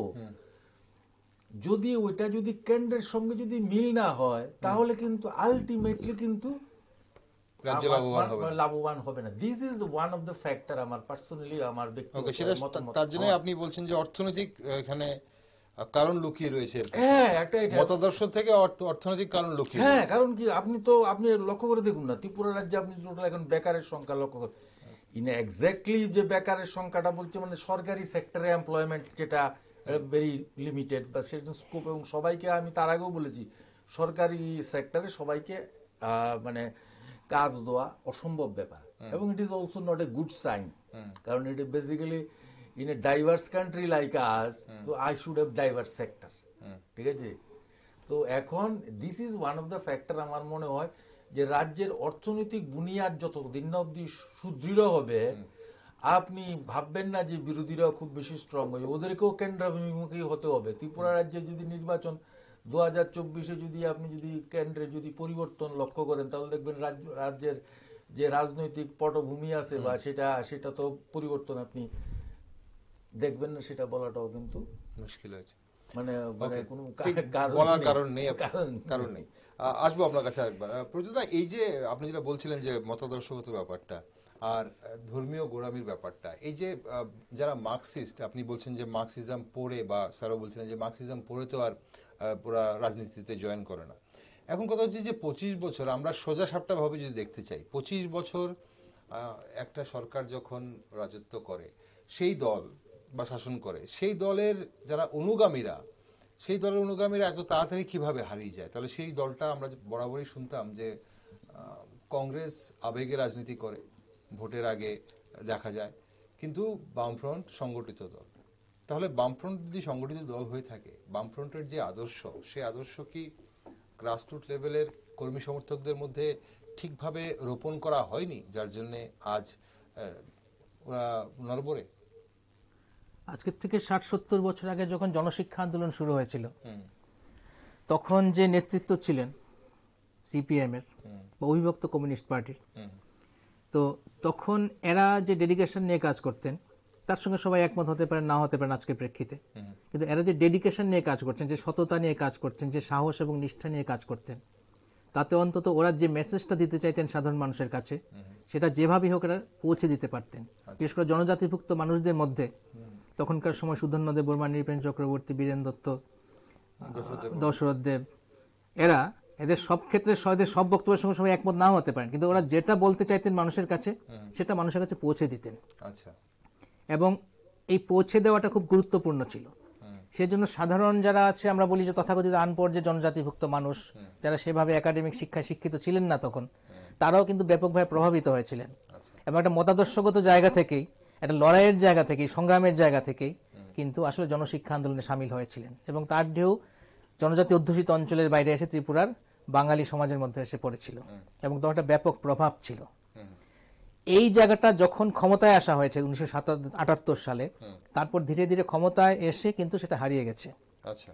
যদি ওইটা যদি কেন্দ্রের সঙ্গে যদি মিল না হয় তাহলে কিন্তু আলটিমেটলি কিন্তু লাভবান হবে না। This is one of the factor আমার পার্সোনালি, আমার ব্যক্তিগত মতামত। তার জন্য আপনি বলছেন যে অর্থনৈতিক এখানে কারণ লুকিয়ে রয়েছে। হ্যাঁ, মতাদর্শ থেকে অর্থনৈতিক কারণ লুকিয়ে। হ্যাঁ, কারণ কি আপনি লক্ষ্য করে দেখুন না, ত্রিপুরা রাজ্যে আপনি টোটাল এখন বেকারের সংখ্যা লক্ষ্য করেন, এক্স্যাক্টলি যে বেকারের সংখ্যাটা বলছে মানে সরকারি সেক্টরে এমপ্লয়মেন্ট যেটা ভেরি লিমিটেড বা সেটা স্কোপ, এবং সবাইকে আমি তার আগেও বলেছি সরকারি সেক্টরে সবাইকে মানে কাজ দেওয়া অসম্ভব ব্যাপার, এবং it is also not a good sign. কারণ it is basically in a diverse country like us, তো I should have diverse sector, ঠিক আছে। তো এখন this is one of the factor আমার মনে হয় যে রাজ্যের অর্থনৈতিক বুনিয়াদ যত দিন না অব্দি সুদৃঢ় হবে, আপনি ভাববেন না যে বিরোধীরা খুব বেশি স্ট্রং হবে, ওদেরকেও কেন্দ্রাভিমুখী হতে হবে। ত্রিপুরা রাজ্যে যদি নির্বাচন 2024-এ যদি আপনি যদি কেন্দ্রে যদি পরিবর্তন লক্ষ্য করেন, তাহলে দেখবেন রাজ্যের যে রাজনৈতিক পটভূমি আছে বা সেটা তো পরিবর্তন আপনি দেখবেন না, সেটা বলাটাও কিন্তু মুশকিল আছে। মানে কোনো বলার কারণ নেই। আসবো আপনার কাছে আরেকবার। প্রজ্যোৎদা, এই যে আপনি যেটা বলছিলেন যে মতাদর্শগত ব্যাপারটা আর ধর্মীয় গোড়ামির ব্যাপারটা, এই যে যারা মার্কসিস্ট, আপনি বলছেন যে মার্কসিজম পড়ে, বা স্যারও বলছিলেন যে মার্কসিজম পড়ে তো আর পুরা রাজনীতিতে জয়েন করে না। এখন কথা হচ্ছে যে 25 বছর আমরা সোজা সাপটা ভাবে যদি দেখতে চাই, 25 বছর একটা সরকার যখন রাজত্ব করে, সেই দল বা শাসন করে, সেই দলের যারা অনুগামীরা, সেই দলের অনুগামীরা এত তাড়াতাড়ি কিভাবে হারিয়ে যায়? তাহলে সেই দলটা আমরা বরাবরই শুনতাম যে কংগ্রেস আবেগে রাজনীতি করে, ভোটের আগে দেখা যায়, কিন্তু বামফ্রন্ট সংগঠিত দল। তাহলে বামফ্রন্ট যদি সংগঠিত দল হয়ে থাকে, বামফ্রন্টের যে আদর্শ, সেই আদর্শ কি গ্রাসরুট লেভেলের কর্মী সমর্থকদের মধ্যে ঠিকভাবে রোপণ করা হয়নি, যার জন্য আজ ওরা নড়বড়ে? আজকের থেকে 60-70 বছর আগে যখন জনশিক্ষা আন্দোলন শুরু হয়েছিল, তখন যে নেতৃত্ব ছিলেন সিপিএম এর বা অবিভক্ত কমিউনিস্ট পার্টির, তো তখন এরা যে ডেডিকেশন নিয়ে কাজ করতেন, তার সঙ্গে সবাই একমত হতে পারে না হতে পারেন আজকের প্রেক্ষিতে, কিন্তু এরা যে ডেডিকেশন নিয়ে কাজ করছেন, যে সততা নিয়ে কাজ করছেন, যে সাহস এবং নিষ্ঠা নিয়ে কাজ করতেন, তাতে অন্তত ওরা যে মেসেজটা দিতে চাইতেন সাধারণ মানুষের কাছে, সেটা যেভাবেই হোক এরা পৌঁছে দিতে পারতেন। বিশেষ করে জনজাতিভুক্ত মানুষদের মধ্যে তখনকার সময় সুধন্য দেববর্মা, নৃপেন চক্রবর্তী, বীরেন দত্ত, দশরথ দেব, এদের সব ক্ষেত্রে সব বক্তব্যের সঙ্গে সবাই একমত নাও হতে পারেন, কিন্তু ওরা যেটা বলতে চাইতেন মানুষের কাছে, সেটা মানুষের কাছে পৌঁছে দিতেন। এবং এই পৌঁছে দেওয়াটা খুব গুরুত্বপূর্ণ ছিল। সেজন্য সাধারণ যারা আছে, আমরা বলি যে তথাকথিত আনপড় যে জনজাতিভুক্ত মানুষ, যারা সেভাবে একাডেমিক শিক্ষায় শিক্ষিত ছিলেন না তখন, তারাও কিন্তু ব্যাপকভাবে প্রভাবিত হয়েছিলেন। এবং একটা মতাদর্শগত জায়গা থেকেই, একটা লড়াইয়ের জায়গা থেকেই, সংগ্রামের জায়গা থেকেই কিন্তু আসলে জনশিক্ষা আন্দোলনে সামিল হয়েছিলেন, এবং তার ঢেউ জনজাতি অধ্যুষিত অঞ্চলের বাইরে এসে ত্রিপুরার বাঙালি সমাজের মধ্যে এসে পড়েছিল, এবং তখন একটা ব্যাপক প্রভাব ছিল। এই জায়গাটা যখন ক্ষমতায় আসা হয়েছে 1978 সালে, তারপর ধীরে ধীরে ক্ষমতায় এসে কিন্তু সেটা হারিয়ে গেছে। আচ্ছা।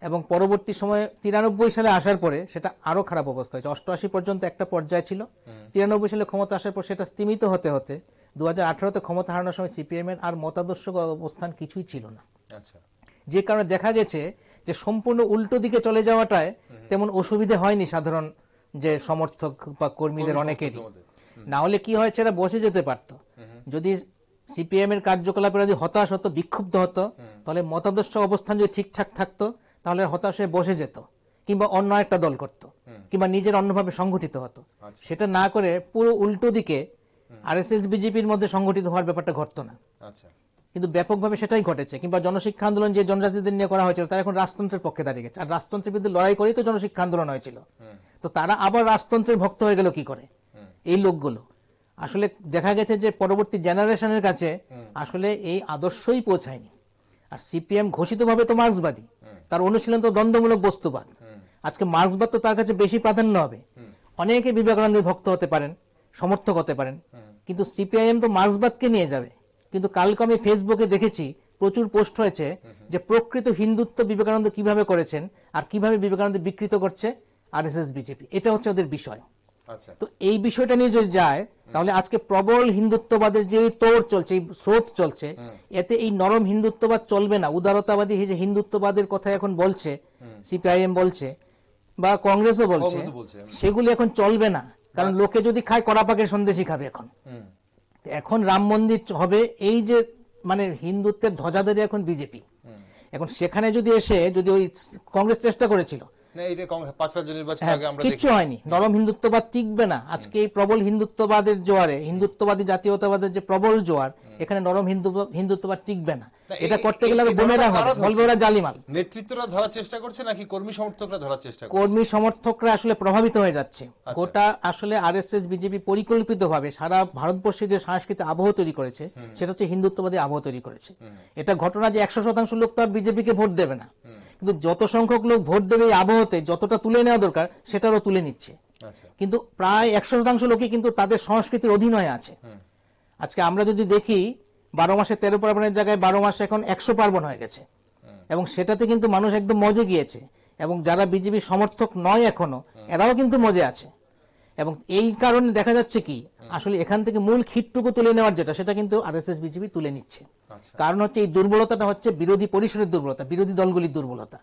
এবং পরবর্তী সময়ে 93 সালে আসার পরে সেটা আরো খারাপ অবস্থা হয়েছে। 88 পর্যন্ত একটা পর্যায়ে ছিল, 93 সালে ক্ষমতা আসার পর সেটা স্তীমিত হতে হতে 2018-তে ক্ষমতা হারানোর সময় সিপিএম এর আর মতাদর্শ অবস্থান কিছুই ছিল না। আচ্ছা। যে কারণে দেখা গেছে যে সম্পূর্ণ উল্টো দিকে চলে যাওয়াটায় তেমন অসুবিধা হয়নি সাধারণ যে সমর্থক বা কর্মীদের অনেকেরই। না হলে কি হয়েছে, এরা বসে যেতে পারত। যদি সিপিএম এর কার্যকলাপে যদি হতাশ হতো, বিক্ষুব্ধ হতো, তাহলে মতাদর্শ অবস্থান যদি ঠিকঠাক থাকতো তাহলে হতাশ হয়ে বসে যেত, কিংবা অন্য একটা দল করত, কিংবা নিজের অন্যভাবে সংগঠিত হতো। সেটা না করে পুরো উল্টো দিকে আরএসএস বিজেপির মধ্যে সংগঠিত হওয়ার ব্যাপারটা ঘটতো না। কিন্তু ব্যাপকভাবে সেটাই ঘটেছে। কিংবা জনশিক্ষা আন্দোলন যে জনজাতিদের নিয়ে করা হয়েছিল, তারা এখন রাজতন্ত্রের পক্ষে দাঁড়িয়ে গেছে। আর রাজতন্ত্রের বিরুদ্ধে লড়াই করেই তো জনশিক্ষা আন্দোলন হয়েছিল। তো তারা আবার রাজতন্ত্রের ভক্ত হয়ে গেল কি করে এই লোকগুলো? আসলে দেখা গেছে যে পরবর্তী জেনারেশনের কাছে আসলে এই আদর্শই পৌঁছায়নি। আর সিপিএম ঘোষিতভাবে তো মার্ক্সবাদী, তার অনুশীলন তো দ্বন্দ্বমূলক বস্তুবাদ। আজকে মার্ক্সবাদ তো তার কাছে বেশি প্রাধান্য হবে। অনেকে বিবেকানন্দের ভক্ত হতে পারেন, সমর্থক হতে পারেন, কিন্তু সিপিআইএম তো মার্ক্সবাদকে নিয়ে যাবে। কিন্তু কালকে আমি ফেসবুকে দেখেছি প্রচুর পোস্ট হয়েছে যে প্রকৃত হিন্দুত্ব বিবেকানন্দ কিভাবে করেছেন আর কিভাবে বিবেকানন্দ বিকৃত করছে আরএসএস বিজেপি। এটা হচ্ছে ওদের বিষয়। তো এই বিষয়টা নিয়ে যদি যায় তাহলে আজকে প্রবল হিন্দুত্ববাদের যে তোড় চলছে, এই স্রোত চলছে, এতে এই নরম হিন্দুত্ববাদ চলবে না। উদারতাবাদী যে হিন্দুত্ববাদের কথা এখন বলছে সিপিআইএম বলছে বা কংগ্রেসও বলছে, সেগুলি এখন চলবে না। কারণ লোকে যদি খায় কড়া পাকের সন্দেশই খাবে। এখন রাম মন্দির হবে, এই যে মানে হিন্দুত্বের ধ্বজাধারী এখন বিজেপি। এখন সেখানে যদি এসে যদি ওই কংগ্রেস চেষ্টা করেছিল, কিচ্ছু হয়নি, নরম হিন্দুত্ববাদ টিকবে না। আজকে এই প্রবল হিন্দুত্ববাদের জোয়ারে, হিন্দুত্ববাদী জাতীয়তাবাদের যে প্রবল জোয়ার, এখানে নরম হিন্দুত্ববাদ টিকবে না। এটা করতে গেলে বোনেরা বলবে ওরা জালিমাল। নেতৃত্বরা ধরার চেষ্টা করছে নাকি কর্মী সমর্থকরা ধরার চেষ্টা করছে? কর্মী সমর্থকরা আসলে প্রভাবিত হয়ে যাচ্ছে। গোটা আসলে আরএসএস বিজেপি পরিকল্পিতভাবে সারা ভারতবর্ষে যে সাংস্কৃতিক আবহ তৈরি করেছে সেটা হচ্ছে হিন্দুত্ববাদী আবহ তৈরি করেছে। এটা ঘটনা যে 100% লোক তো আর বিজেপিকে ভোট দেবে না, কিন্তু যত সংখ্যক লোক ভোট দেবে এই আবহতে যতটা তুলে নেওয়া দরকার সেটারও তুলে নিচ্ছে। কিন্তু প্রায় 100% লোকই কিন্তু তাদের সংস্কৃতির অধীন হয়ে আছে। আজকে আমরা যদি দেখি 12 মাসে 13 পার্বণের জায়গায় 12 মাসে এখন 100 পার্বণ হয়ে গেছে, এবং সেটাতে কিন্তু মানুষ একদম মজে গিয়েছে। এবং যারা বিজেপি সমর্থক নয় এখনো, এরাও কিন্তু মজে আছে। এবং এই কারণে দেখা যাচ্ছে কি আসলে এখান থেকে মূল খিটটুকু তুলে নেওয়ার যেটা, সেটা কিন্তু আরএসএস বিজেপি তুলে নিচ্ছে। কারণ হচ্ছে এই দুর্বলতাটা হচ্ছে বিরোধী পরিসরের দুর্বলতা, বিরোধী দলগুলির দুর্বলতা।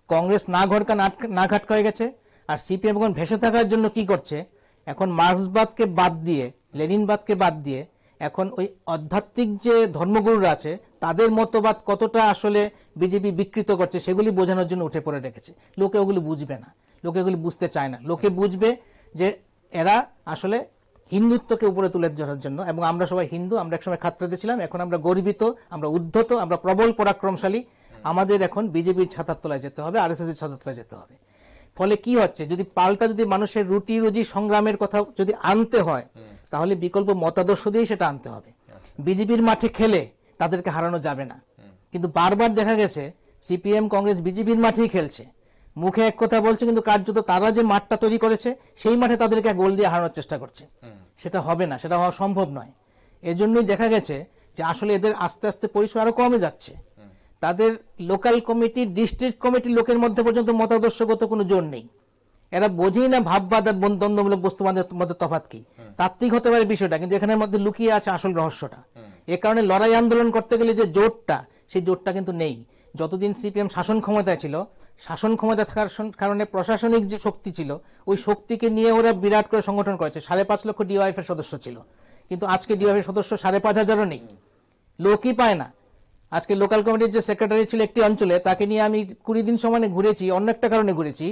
কংগ্রেস না ঘটকা না ঘাটকা হয়ে গেছে। আর সিপিএম এখন ভেসে থাকার জন্য কি করছে, এখন মার্ক্সবাদকে বাদ দিয়ে, লেনিনবাদকে বাদ দিয়ে এখন ওই আধ্যাত্মিক যে ধর্মগুরুরা আছে তাদের মতবাদ কতটা আসলে বিজেপি বিকৃত করছে সেগুলি বোঝানোর জন্য উঠে পড়ে রেখেছে। লোকে ওগুলি বুঝবে না, লোকে ওগুলি বুঝতে চায় না। লোকে বুঝবে যে এরা আসলে হিন্দুত্বকে উপরে তুলে ধরার জন্য, এবং আমরা সবাই হিন্দু, আমরা একসময় খাতরাতে ছিলাম, এখন আমরা গর্বিত, আমরা উদ্ধত, আমরা প্রবল পরাক্রমশালী, আমাদের এখন বিজেপির ছাতার তলায় যেতে হবে, আরএসএস এর ছাতার তলায় যেতে হবে। ফলে কি হচ্ছে, যদি পাল্টা যদি মানুষের রুটি রুজি সংগ্রামের কথা যদি আনতে হয় তাহলে বিকল্প মতাদর্শ দিয়েই সেটা আনতে হবে। বিজেপির মাঠে খেলে তাদেরকে হারানো যাবে না। কিন্তু বারবার দেখা গেছে সিপিএম কংগ্রেস বিজেপির মাঠেই খেলছে, মুখে এক কথা বলছে, কিন্তু কার্যত তারা যে মাঠটা তৈরি করেছে সেই মাঠে তাদেরকে গোল দিয়ে হারানোর চেষ্টা করছে। সেটা হবে না, সেটা হওয়া সম্ভব নয়। এজন্যই দেখা গেছে যে আসলে এদের আস্তে আস্তে পরিসর আরো কমে যাচ্ছে। তাদের লোকাল কমিটি, ডিস্ট্রিক্ট কমিটির লোকের মধ্যে পর্যন্ত মতাদর্শগত কোনো জোর নেই। এরা বোঝেই না ভাববাদ আর দ্বন্দ্বমূলক বস্তুবাদের মধ্যে তফাৎ কি। তাত্ত্বিক হতে পারে বিষয়টা, কিন্তু এখানের মধ্যে লুকিয়ে আছে আসল রহস্যটা। এ কারণে লড়াই আন্দোলন করতে গেলে যে জোরটা, সেই জোরটা কিন্তু নেই। যতদিন সিপিএম শাসন ক্ষমতায় ছিল, শাসন ক্ষমতা থাকার কারণে প্রশাসনিক যে শক্তি ছিল ওই শক্তিকে নিয়ে ওরা বিরাট করে সংগঠন করেছে। 5.5 লক্ষ ডিওয়াইএফ এর সদস্য ছিল, কিন্তু আজকে ডিওয়াইএফ এর সদস্য 5,500-ও নেই, লোকই পায় না। আজকে লোকাল কমিটির যে সেক্রেটারি ছিল একটি অঞ্চলে, তাকে নিয়ে আমি 20 দিন সমানে ঘুরেছি, অন্য একটা কারণে ঘুরেছি।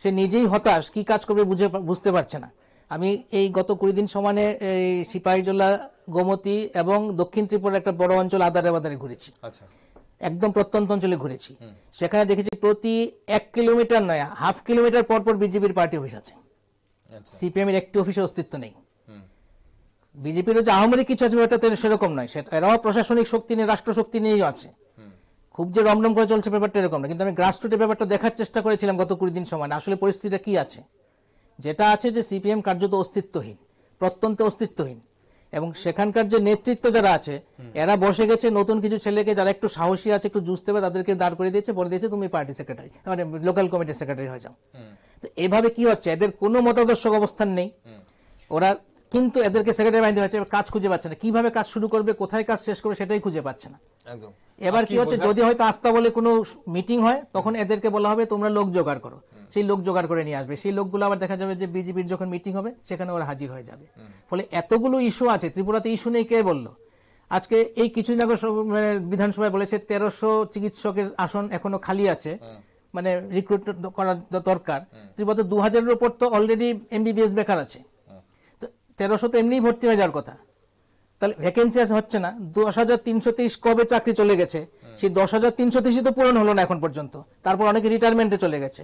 সে নিজেই হতাশ, কি কাজ করবে বুঝতে পারছে না। আমি এই গত 20 দিন সমানে এই সিপাহীজলা, গোমতী এবং দক্ষিণ ত্রিপুরার একটা বড় অঞ্চল আদারে ঘুরেছি, একদম প্রত্যন্ত অঞ্চলে ঘুরেছি। সেখানে দেখেছি প্রতি 1 কিলোমিটার নয়, হাফ কিলোমিটার পর পর বিজেপির পার্টি অফিস আছে। সিপিএম এর একটি অফিসের অস্তিত্ব নেই। বিজেপির যে আহমরি কিছু আছে ওটা সেরকম নয়, এরাও প্রশাসনিক শক্তি নিয়ে, রাষ্ট্র শক্তি নিয়েই আছে। খুব যে রমরম করে চলছে ব্যাপারটা এরকম না, কিন্তু আমি গ্রাসরুটের ব্যাপারটা দেখার চেষ্টা করেছিলাম গত 20 দিন সময়। আসলে পরিস্থিতিটা কি আছে, যেটা আছে যে সিপিএম কার্যত অস্তিত্বহীন, প্রত্যন্ত অস্তিত্বহীন। এবং সেখানকার যে নেতৃত্ব যারা আছে এরা বসে গেছে নতুন কিছু ছেলেকে যারা একটু সাহসী আছে, একটু জুঝতে হবে, তাদেরকে দাঁড় করে দিয়েছে, বলে দিয়েছে তুমি পার্টি সেক্রেটারি, মানে লোকাল কমিটির সেক্রেটারি হয়ে যাও। তো এভাবে কি হচ্ছে, এদের কোনো মতাদর্শক অবস্থান নেই, ওরা কিন্তু এদেরকে সেক্রেটারি বানিয়ে হচ্ছে, কাজ খুঁজে পাচ্ছে না, কিভাবে কাজ শুরু করবে, কোথায় কাজ শেষ করবে সেটাই খুঁজে পাচ্ছে না। এবার কি হচ্ছে, যদি হয়তো আস্থা বলে কোনো মিটিং হয় তখন এদেরকে বলা হবে তোমরা লোক জোগাড় করো, সেই লোক জোগাড় করে নিয়ে আসবে, সেই লোকগুলো আবার দেখা যাবে যে বিজেপির যখন মিটিং হবে সেখানে ওরা হাজির হয়ে যাবে। ফলে এতগুলো ইস্যু আছে, ত্রিপুরাতে ইস্যু নেই কে বললো? আজকে এই কিছুদিন আগে মানে বিধানসভায় বলেছে 1300 চিকিৎসকের আসন এখনো খালি আছে, মানে রিক্রুট করা দরকার। ত্রিপুরাতে 2000-এর উপর তো অলরেডি এমবিবিএস বেকার আছে, তো 1300 তো এমনিই ভর্তি হয়ে যাওয়ার কথা, তাহলে ভ্যাকেন্সি হচ্ছে না। 10,330 কবে চাকরি চলে গেছে, সেই 10,330 তো পূরণ হলো না এখন পর্যন্ত, তারপর অনেকে রিটায়ারমেন্টে চলে গেছে।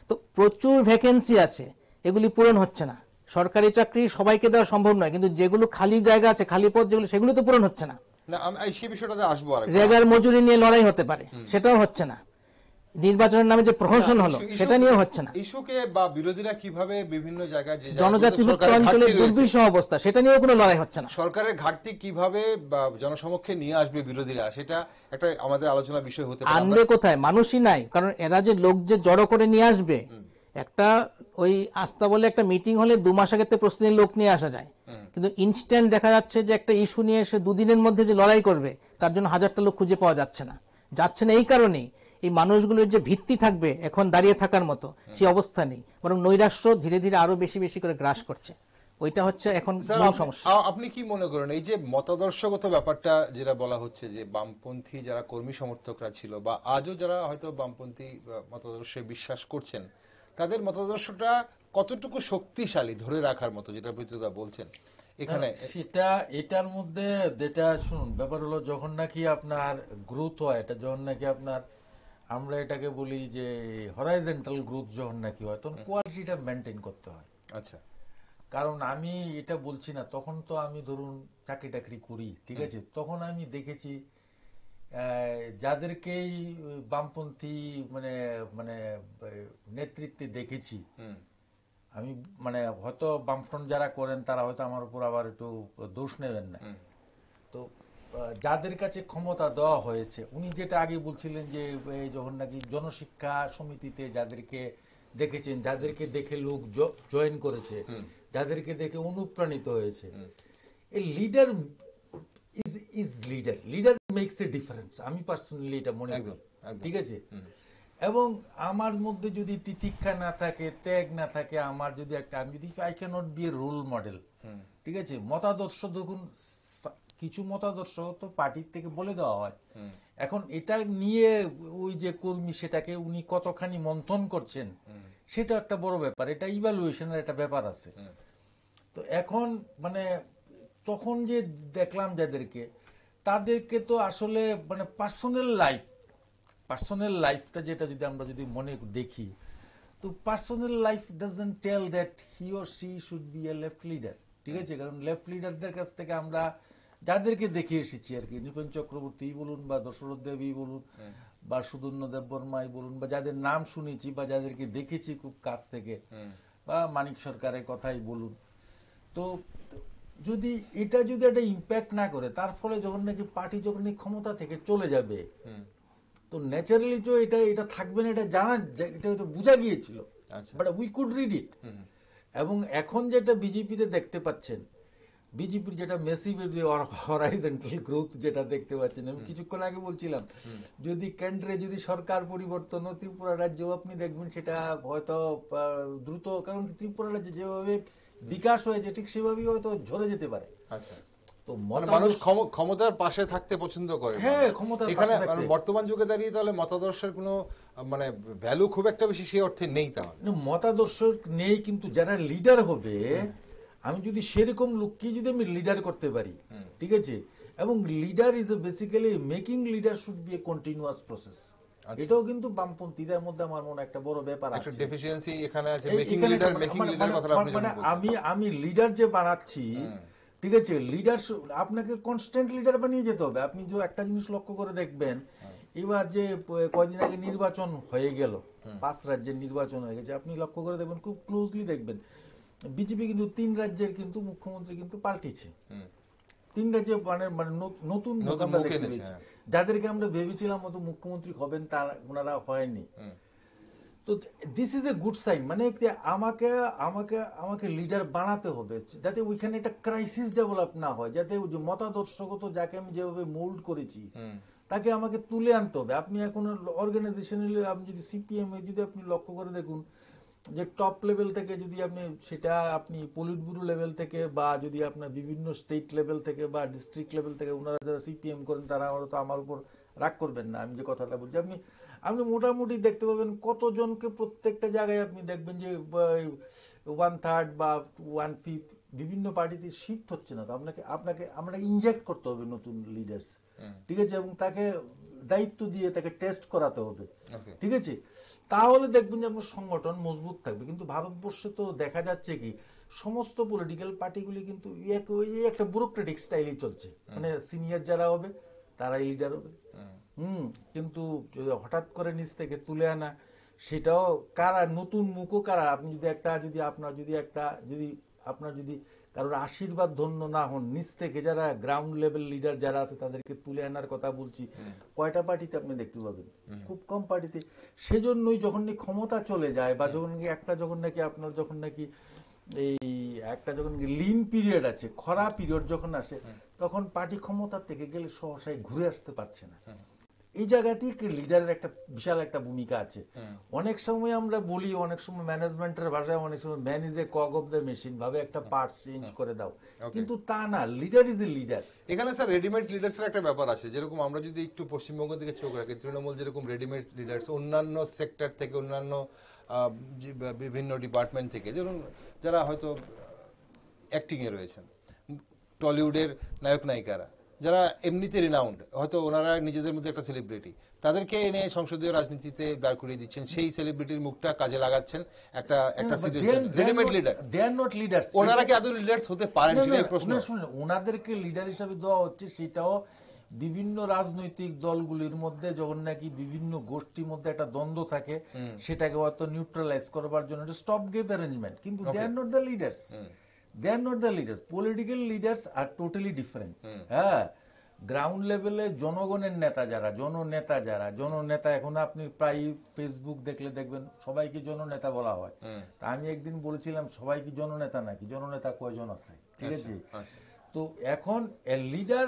তো প্রচুর ভ্যাকেন্সি আছে, এগুলি পূরণ হচ্ছে না। সরকারি চাকরি সবাইকে দেওয়া সম্ভব নয়, কিন্তু যেগুলো খালি জায়গা আছে, খালি পদ যেগুলো, সেগুলো তো পূরণ হচ্ছে না। সেই বিষয়টাতে আসবো, রেগার মজুরি নিয়ে লড়াই হতে পারে, সেটাও হচ্ছে না। নির্বাচনের নামে যে প্রহসন হলো সেটা নিয়েও হচ্ছে না। ইস্যুকে বা বিরোধীরা কিভাবে বিভিন্ন জায়গায় যে জনজাতিভুক্ত অঞ্চলে দুর্বিষহ অবস্থা, সেটা নিয়েও কোনো লড়াই হচ্ছে না। সরকারের ঘাটতি কিভাবে জনসমক্ষে নিয়ে আসবে বিরোধীরা, সেটা একটা আমাদের আলোচনার বিষয় হতে পারে। আনবে কোথায়? মানুষই নাই, কারণ এরা যে লোক যে জড়ো করে নিয়ে আসবে, একটা ওই আস্থা বলে একটা মিটিং হলে 2 মাস আগে প্রস্তুতির লোক নিয়ে আসা যায়, কিন্তু ইনস্ট্যান্ট দেখা যাচ্ছে যে একটা ইস্যু নিয়ে এসে 2 দিনের মধ্যে যে লড়াই করবে তার জন্য 1000টা লোক খুঁজে পাওয়া যাচ্ছে না। এই কারণেই এই মানুষগুলোর যে ভিত্তি থাকবে এখন দাঁড়িয়ে থাকার মতো সেই অবস্থা নেই, বরং নৈরাশ্য ধীরে ধীরে আরো বেশি বেশি করে গ্রাস করছে। ওইটা হচ্ছে এখন মূল সমস্যা। আপনি কি মনে করেন এই যে মতাদর্শগত ব্যাপারটা যেটা বলা হচ্ছে, যে বামপন্থী যারা কর্মী সমর্থকরা ছিল বা আজও যারা হয়তো বামপন্থী মতাদর্শে বিশ্বাস করছেন, তাদের মতাদর্শটা কতটুকু শক্তিশালী ধরে রাখার মতো, যেটা প্রীতদা বলছেন এখানে? সেটা এটার মধ্যে যেটা শুনুন, ব্যাপার হলো যখন নাকি আপনার গ্রোথ হয়, এটা যখন নাকি আপনার, আমরা এটাকে বলি যে হরাইজন্টাল গ্রোথ যখন নাকি হয়, তখন কোয়ালিটিটা মেনটেন করতে হয়। আচ্ছা, কারণ আমি এটা বলছি না, তখন তো আমি ধরুন চাকরি টাকরি করি, ঠিক আছে, তখন আমি দেখেছি যাদেরকেই বামপন্থী মানে মানে নেতৃত্বে দেখেছি আমি, মানে হয়তো বামফ্রন্ট যারা করেন তারা হয়তো আমার উপর আবার একটু দোষ নেবেন না, তো যাদের কাছে ক্ষমতা দেওয়া হয়েছে, উনি যেটা আগে বলছিলেন যে যখন নাকি জনশিক্ষা সমিতিতে যাদেরকে দেখেছেন, যাদেরকে দেখে লোক জয়েন করেছে, যাদেরকে দেখে অনুপ্রাণিত হয়েছে, এই leader leader makes a difference, আমি পার্সোনালি এটা মনে করি, ঠিক আছে। এবং আমার মধ্যে যদি তিতিক্ষা না থাকে, ত্যাগ না থাকে, আমার যদি একটা, আমি যদি I can't be a role model, ঠিক আছে। মতাদর্শ দেখুন, কিছু মতাদর্শ তো পার্টির থেকে বলে দেওয়া হয়, এখন এটা নিয়ে ওই যে কর্মী সেটাকে উনি কতখানি মন্থন করছেন সেটা একটা বড় ব্যাপার, এটা ইভ্যালুয়েশনের একটা ব্যাপার আছে। তো এখন মানে তখন যে দেখলাম যাদেরকে, তাদেরকে তো আসলে মানে পার্সোনাল লাইফটা যেটা যদি আমরা যদি মনে দেখি, তো personal life doesn't tell that he or she should be a left leader, ঠিক আছে। কারণ লেফট লিডারদের কাছ থেকে আমরা যাদেরকে দেখে এসেছি আর কি, নৃপেন চক্রবর্তী বলুন বা দশরথ দেবী বলুন বা সুদর্ণ দেববর্মাই বলুন, বা যাদের নাম শুনেছি বা যাদেরকে দেখেছি খুব কাছ থেকে, বা মানিক সরকারের কথাই বলুন, তো যদি এটা যদি একটা ইম্প্যাক্ট না করে, তার ফলে যখন নাকি পার্টি যখন ক্ষমতা থেকে চলে যাবে, তো ন্যাচারালি তো এটা থাকবে না, এটা জানা, এটা বোঝা গিয়েছিল, but we could read it. এবং এখন যেটা বিজেপিতে দেখতে পাচ্ছেন, বিজেপির যেটা মেসিভ হরাইজন্টাল গ্রোথ যেটা দেখতে পাচ্ছেন, আমি কিছুক্ষণ আগে বলছিলাম, যদি কেন্দ্রে যদি সরকার পরিবর্তন, ত্রিপুরা রাজ্যেও আপনি দেখবেন সেটা হয়তো দ্রুত, কারণ ত্রিপুরা রাজ্যে যেভাবে বিকাশ হয়েছে ঠিক সেভাবেই হয়তো ঝরে যেতে পারে। আচ্ছা, তো মানুষ ক্ষমতার পাশে থাকতে পছন্দ করে। হ্যাঁ, ক্ষমতার এখানে বর্তমান যুগে দাঁড়িয়ে তাহলে মতাদর্শের কোনো মানে ভ্যালু খুব একটা বেশি সেই অর্থে নেই। তাহলে মতাদর্শ নেই, কিন্তু যারা লিডার হবে, আমি যদি সেরকম লোককে যদি আমি লিডার করতে পারি, ঠিক আছে, এবং leader is A basically making leader should be A continuous process. এটাও কিন্তু বামপন্থীদের মধ্যে আমার মনে একটা বড় ব্যাপার আছে, একটা ডেফিসিয়েন্সি এখানে আছে। মেকিং লিডার কথা আপনি মানে আমি লিডার যে বানাচ্ছি, ঠিক আছে, লিডার আপনাকে কনস্ট্যান্ট লিডার বানিয়ে যেতে হবে। আপনি যে একটা জিনিস লক্ষ্য করে দেখবেন, এবার যে কয়দিন আগে নির্বাচন হয়ে গেল, 5 রাজ্যের নির্বাচন হয়ে গেছে, আপনি লক্ষ্য করে দেখবেন, খুব ক্লোজলি দেখবেন, বিজেপি কিন্তু 3 রাজ্যের কিন্তু মুখ্যমন্ত্রী কিন্তু পাল্টেছে, তিনটা যে মানে মানে নতুন মুখ আমরা দেখতে পেয়েছি, যাদেরকে আমরা ভেবেছিলাম মতো মুখ্যমন্ত্রী হবেন তারা ওনারা হয়নি। তো this is a good sign, মানে আমাকে আমাকে আমাকে লিডার বানাতে হবে যাতে ওইখানে একটা ক্রাইসিস ডেভেলপ না হয়, যাতে ওই যে মতাদর্শগত যাকে আমি যেভাবে মোল্ড করেছি তাকে আমাকে তুলে আনতে হবে। আপনি এখন অর্গানাইজেশনালি আপনি যদি সিপিএম যদি আপনি লক্ষ্য করে দেখুন যে টপ লেভেল থেকে যদি আপনি সেটা আপনি পলিট ব্যুরো লেভেল থেকে বা যদি আপনার বিভিন্ন স্টেট লেভেল থেকে বা ডিস্ট্রিক্ট লেভেল থেকে ওনারা যারা সিপিএম করেন তারা তো আমার উপর রাগ করবেন না আমি যে কথাটা বলছি। আপনি আপনি মোটামুটি দেখতে পাবেন কতজনকে প্রত্যেকটা জায়গায় আপনি দেখবেন যে 1/3 বা 1/5 বিভিন্ন পার্টিতে শিফট হচ্ছে না। তো আপনাকে আপনাকে আমরা ইনজেক্ট করতে হবে নতুন লিডার্স, ঠিক আছে, এবং তাকে দায়িত্ব দিয়ে তাকে টেস্ট করাতে হবে, ঠিক আছে, তাহলে দেখবেন যে আপনার সংগঠন মজবুত থাকবে। কিন্তু ভারতবর্ষে তো দেখা যাচ্ছে কি সমস্ত পলিটিক্যাল পার্টিগুলি কিন্তু একটা ব্যুরোক্রেটিক স্টাইলে চলছে, মানে সিনিয়র যারা হবে তারাই লিডার হবে। কিন্তু হঠাৎ করে নিচ থেকে তুলে আনা সেটাও কারা, নতুন মুখও কারা, আপনি যদি একটা যদি আপনার যদি কারোর আশীর্বাদ ধন্য না হন নিচ থেকে যারা গ্রাউন্ড লেভেল লিডার যারা আছে তাদেরকে তুলে আনার কথা বলছি, কয়টা পার্টিতে আপনি দেখতে পাবেন? খুব কম পার্টিতে। সেজন্যই যখন ক্ষমতা চলে যায় বা যখন নাকি এই একটা যখন লিন পিরিয়ড আছে, খরা পিরিয়ড যখন আসে, তখন পার্টি ক্ষমতা থেকে গেলে সহসায় ঘুরে আসতে পারছে না। এই জায়গাতেই লিডারের একটা বিশাল একটা ভূমিকা আছে। অনেক সময় আমরা বলি, অনেক সময় ম্যানেজমেন্টের ভাষায় অনেক সময় man is a cog of the machine ভাবে একটা পার্টস চেঞ্জ করে দাও, কিন্তু তা না, লিডার ইজ এ লিডার। এখানে স্যার রেডিমেড লিডার্স এর একটা ব্যাপার আছে। যেরকম আমরা যদি একটু পশ্চিমবঙ্গ থেকে চোখ রাখি, তৃণমূল যেরকম রেডিমেড লিডার্স অন্যান্য সেক্টর থেকে, অন্যান্য বিভিন্ন ডিপার্টমেন্ট থেকে, যেমন যারা হয়তো অ্যাক্টিং এ রয়েছেন, টলিউডের নায়ক নায়িকারা যারা এমনিতে রিনাউন্ড, হয়তো ওনারা নিজেদের মধ্যে একটা সেলিব্রিটি, তাদেরকে এনে সংসদীয় রাজনীতিতে দাঁড় করিয়ে দিচ্ছেন, সেই সেলিব্রিটির মুখটা কাজে লাগাচ্ছেন একটা readymade leader. They are not leaders. ওনারা কি আদৌ লিডার্স হতে পারেন সেটাই প্রশ্ন। ওনাদেরকে লিডার হিসেবে দেওয়া হচ্ছে, সেটাও বিভিন্ন রাজনৈতিক দলগুলির মধ্যে যখন নাকি বিভিন্ন গোষ্ঠীর মধ্যে একটা দ্বন্দ্ব থাকে সেটাকে হয়তো নিউট্রালাইজ করবার জন্য স্টপ গেপ অ্যারেঞ্জমেন্ট, কিন্তু they are not the leaders. They are not the leaders. Political leaders are totally different. হ্যাঁ, গ্রাউন্ড লেভেলে জনগণের নেতা যারা, জননেতা এখন আপনি প্রায় ফেসবুক দেখলে দেখবেন সবাইকে জননেতা বলা হয়। তা আমি একদিন বলেছিলাম সবাই কি জননেতা নাকি, জননেতা কয়জন আছে, ঠিক আছে। তো এখন লিডার,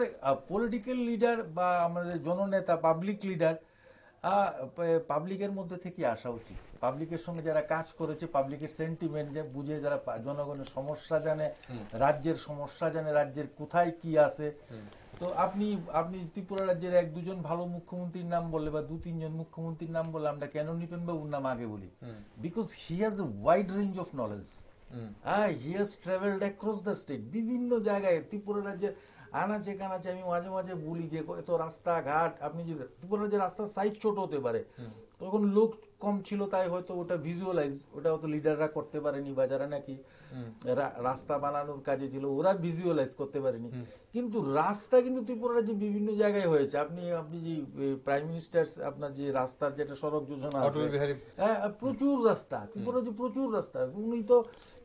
পলিটিক্যাল লিডার বা আমাদের জননেতা, পাবলিক লিডার পাবলিকের মধ্যে থেকে আসা উচিত। পাবলিকের সঙ্গে যারা কাজ করেছে, পাবলিকের সেন্টিমেন্ট যে বুঝে, যারা জনগণের সমস্যা জানে, রাজ্যের সমস্যা জানে, রাজ্যের কোথায় কি আছে। তো আপনি ত্রিপুরা রাজ্যের 1-2 জন ভালো মুখ্যমন্ত্রীর নাম বললে বা 2-3 জন মুখ্যমন্ত্রীর নাম বললে আমরা কেন নিপেন বাবুর নাম আগে বলি? Because he has a wide range of knowledge. He has travelled across the state, বিভিন্ন জায়গায় ত্রিপুরা রাজ্যের আনাচে কানাচে। আমি মাঝে মাঝে বলি যে এত রাস্তাঘাট, আপনি যদি ত্রিপুরা যে রাস্তার সাইজ ছোট হতে পারে, তখন লোক কম ছিল তাই হয়তো ওটা ভিজুয়ালাইজ, ওটা হয়তো লিডাররা করতে পারেনি, বা যারা নাকি রাস্তা বানানোর কাজে ছিল ওরা ভিজুয়ালাইজ করতে পারেনি। কিন্তু রাস্তা কিন্তু ত্রিপুরা যে বিভিন্ন জায়গায় হয়েছে। আপনি যে প্রাইম মিনিস্টার আপনার যে রাস্তার যেটা সড়ক যোজনা আছে, প্রচুর রাস্তা, ত্রিপুরা যে প্রচুর রাস্তা, উনি তো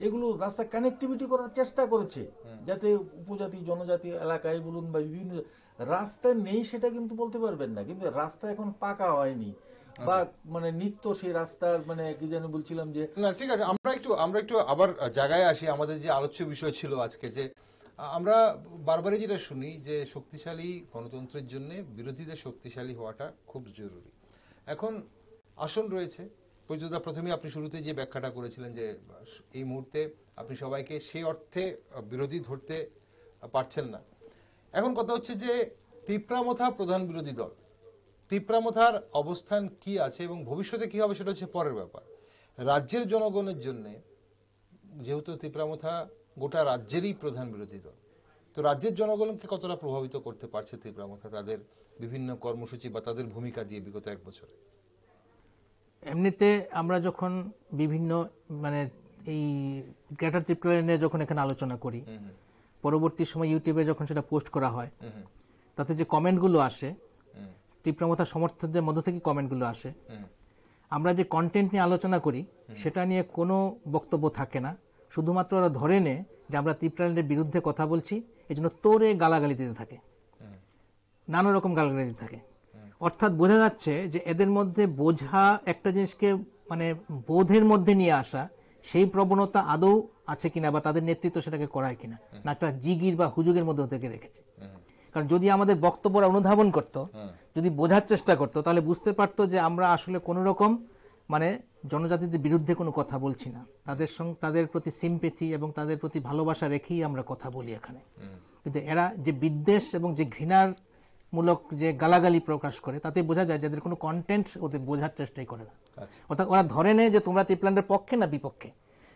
এগুলো রাস্তা কানেক্টিভিটি করার চেষ্টা করেছে, যাতে উপজাতি জনজাতি এলাকায় বলুন বা বিভিন্ন রাস্তা নেই সেটা কিন্তু বলতে পারবেন না, কিন্তু রাস্তা এখন পাকা হয়নি বা মানে নিত্য সেই রাস্তার মানে কি যেন বলছিলাম যে না, ঠিক আছে, আমরা একটু আবার জায়গায় আসি। আমাদের যে আলোচ্য বিষয় ছিল আজকে, যে আমরা বারবারই যেটা শুনি যে শক্তিশালী গণতন্ত্রের জন্য বিরোধীদের শক্তিশালী হওয়াটা খুব জরুরি। এখন আসন রয়েছে, প্রযোজদা প্রথমে আপনি শুরুতে যে ব্যাখ্যাটা করেছিলেন যে এই মুহূর্তে আপনি সবাইকে সেই অর্থে বিরোধী ধরতে পারছেন না। এখন কথা হচ্ছে যে তিপ্রামথা প্রধান বিরোধী দল, তিপ্রামথার অবস্থান কি আছে এবং ভবিষ্যতে কি হবে সেটা হচ্ছে পরের ব্যাপার। রাজ্যের জনগণের জন্য, যেহেতু তিপ্রামথা গোটা রাজ্যেরই প্রধান বিরোধী দল, তো রাজ্যের জনগণকে কতটা প্রভাবিত করতে পারছে তিপ্রামথা তাদের বিভিন্ন কর্মসূচি বা তাদের ভূমিকা দিয়ে বিগত 1 বছরে? এমনিতে আমরা যখন বিভিন্ন মানে এই গ্রেটার ত্রিপুরা নিয়ে যখন এখানে আলোচনা করি, পরবর্তী সময় ইউটিউবে যখন সেটা পোস্ট করা হয়, তাতে যে কমেন্টগুলো আসে, তিপ্রামথার সমর্থকদের মধ্য থেকে কমেন্টগুলো আসে, আমরা যে কন্টেন্ট নিয়ে আলোচনা করি সেটা নিয়ে কোনো বক্তব্য থাকে না। শুধুমাত্র ওরা ধরে নেয় যে আমরা ত্রিপুরাল্যান্ডের বিরুদ্ধে কথা বলছি, এই জন্য তোরে গালাগালি দিতে থাকে, নানা রকম গালাগালি দিতে থাকে। অর্থাৎ বোঝা যাচ্ছে যে এদের মধ্যে বোঝা একটা জিনিসকে মানে বোধের মধ্যে নিয়ে আসা, সেই প্রবণতা আদৌ আছে কিনা বা তাদের নেতৃত্ব সেটাকে করায় কিনা, না একটা জিগির বা হুজুগের মধ্যে থেকে রেখেছে। কারণ যদি আমাদের বক্তব্যরা অনুধাবন করত, যদি বোঝার চেষ্টা করত, তাহলে বুঝতে পারতো যে আমরা আসলে কোন রকম মানে জনজাতিদের বিরুদ্ধে কোনো কথা বলছি না, তাদের সঙ্গে তাদের প্রতি সিম্পেথি এবং তাদের প্রতি ভালোবাসা রেখেই আমরা কথা বলি এখানে। কিন্তু এরা যে বিদ্বেষ এবং যে ঘৃণার মূলক যে গালাগালি প্রকাশ করে, তাতে বোঝা যায় যে এদের কোনো কন্টেন্ট ওদের বোঝার চেষ্টাই করে না। অর্থাৎ ওরা ধরে নেয় যে তোমরা ত্রিপুরাল্যান্ডের পক্ষে না বিপক্ষে,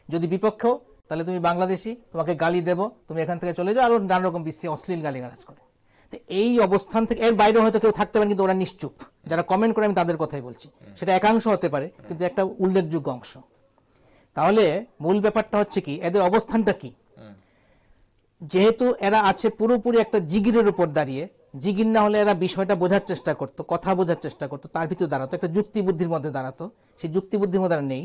যদি বিপক্ষেও তাহলে তুমি বাংলাদেশি, তোমাকে গালি দেব, তুমি এখান থেকে চলে যাও, আরো নানা রকম বিশ্বে অশ্লীল গালিগালাজ করে। তো এই অবস্থান থেকে এর বাইরে হয়তো কেউ থাকতে পারে, কিন্তু ওরা নিশ্চুপ। যারা কমেন্ট করে আমি তাদের কথাই বলছি, সেটা একাংশ হতে পারে কিন্তু একটা উল্লেখযোগ্য অংশ। তাহলে মূল ব্যাপারটা হচ্ছে কি, এদের অবস্থানটা কি? যেহেতু এরা আছে পুরোপুরি একটা জিগিরের উপর দাঁড়িয়ে, জিগির না হলে এরা বিষয়টা বোঝার চেষ্টা করতো, কথা বোঝার চেষ্টা করতো, তার ভিতরে দাঁড়াতো, একটা যুক্তি বুদ্ধির মধ্যে দাঁড়াতো। সেই যুক্তি বুদ্ধির মধ্যে নেই।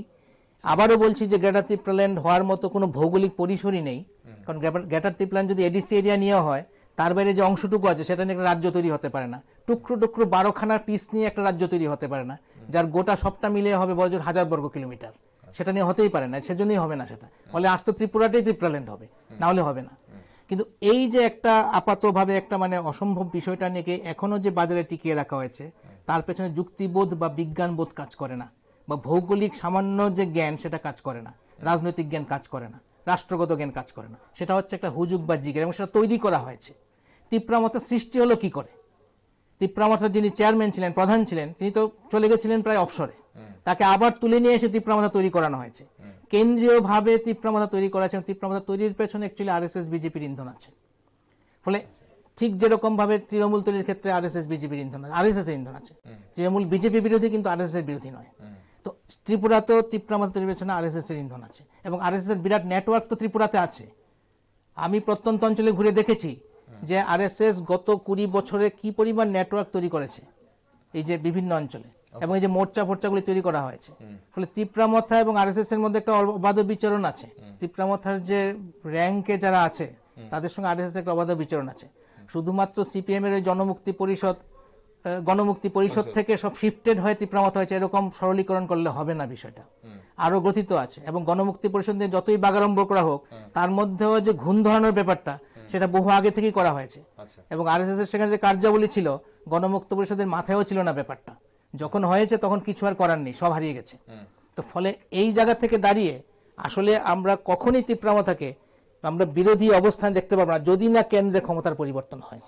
আবারও বলছি যে গ্রেটার ত্রিপুরাল্যান্ড হওয়ার মতো কোনো ভৌগোলিক পরিসরই নেই। কারণ গ্রেটার ত্রিপুরাল্যান্ড যদি এডিসি এরিয়া নিয়ে হয়, তার বাইরে যে অংশটুকু আছে সেটা নিয়ে একটা রাজ্য তৈরি হতে পারে না। টুকরো টুকরো 12খানার পিস নিয়ে একটা রাজ্য তৈরি হতে পারে না, যার গোটা সবটা মিলিয়ে হবে বড়জোর 1000 বর্গ কিলোমিটার। সেটা নিয়ে হতেই পারে না, সেজন্যই হবে না সেটা। ফলে আজ তো ত্রিপুরাটাই ত্রিপুরাল্যান্ড হবে, না হলে হবে না। কিন্তু এই যে একটা আপাতভাবে একটা মানে অসম্ভব বিষয়টা নিয়ে এখনো যে বাজারে টিকিয়ে রাখা হয়েছে, তার পেছনে যুক্তিবোধ বা বিজ্ঞানবোধ কাজ করে না, বা ভৌগোলিক সামান্য যে জ্ঞান সেটা কাজ করে না, রাজনৈতিক জ্ঞান কাজ করে না, রাষ্ট্রগত জ্ঞান কাজ করে না। সেটা হচ্ছে একটা হুজুগ বা জিগের, এবং সেটা তৈরি করা হয়েছে। তিপ্রামথার সৃষ্টি হলো কি করে? তিপ্রামথার যিনি চেয়ারম্যান ছিলেন, প্রধান ছিলেন, তিনি তো চলে গেছিলেন প্রায় অবসরে। তাকে আবার তুলে নিয়ে এসে তিপ্রামথা তৈরি করানো হয়েছে। কেন্দ্রীয়ভাবে তিপ্রামথা তৈরি করা হয়েছে। তিপ্রামথা তৈরির পেছনে অ্যাকচুয়ালি আরএসএস বিজেপির ইন্ধন আছে। ফলে ঠিক যেরকম ভাবে তৃণমূল তৈরির ক্ষেত্রে আরএসএস বিজেপির ইন্ধন আছে, আরএসএস এর ইন্ধন আছে। তৃণমূল বিজেপি বিরোধী কিন্তু আরএসএস এর বিরোধী নয়। তো ত্রিপুরাতেও তিপ্রামথা তৈরির পেছনে আরএসএস এর ইন্ধন আছে, এবং আরএসএস এর বিরাট নেটওয়ার্ক তো ত্রিপুরাতে আছে। আমি প্রত্যন্ত অঞ্চলে ঘুরে দেখেছি যে আরএসএস গত 20 বছরে কি পরিমাণ নেটওয়ার্ক তৈরি করেছে এই যে বিভিন্ন অঞ্চলে, এবং এই যে মোর্চা ফোর্চাগুলি তৈরি করা হয়েছে। ফলে তিপ্রামথা এবং আরএসএস এর মধ্যে একটা অবাধ বিচরণ আছে। তিপ্রামথার যে র্যাঙ্কে যারা আছে তাদের সঙ্গে আরএসএস একটা অবাধ বিচরণ আছে। শুধুমাত্র সিপিএম এর জনমুক্তি পরিষদ, গণমুক্তি পরিষদ থেকে সব শিফটেড হয়ে তিপ্রামথা হয়েছে, এরকম সরলীকরণ করলে হবে না। বিষয়টা আরো গঠিত আছে, এবং গণমুক্তি পরিষদ নিয়ে যতই বাগাড়ম্বর করা হোক, তার মধ্যেও যে ঘুণ ধরানোর ব্যাপারটা সেটা বহু আগে থেকেই করা হয়েছে। এবং আরএসএস এর সেখানে যে কার্যাবলী ছিল, গণমুক্তি পরিষদের মাথায়ও ছিল না ব্যাপারটা। যখন হয়েছে তখন কিছু আর করার নেই, সব হারিয়ে গেছে। তো ফলে এই জায়গা থেকে দাঁড়িয়ে আসলে আমরা কখনই তিপ্রামথাকে আমরা বিরোধী অবস্থান দেখতে পাবো না, যদি না কেন্দ্রে ক্ষমতার পরিবর্তন হয়।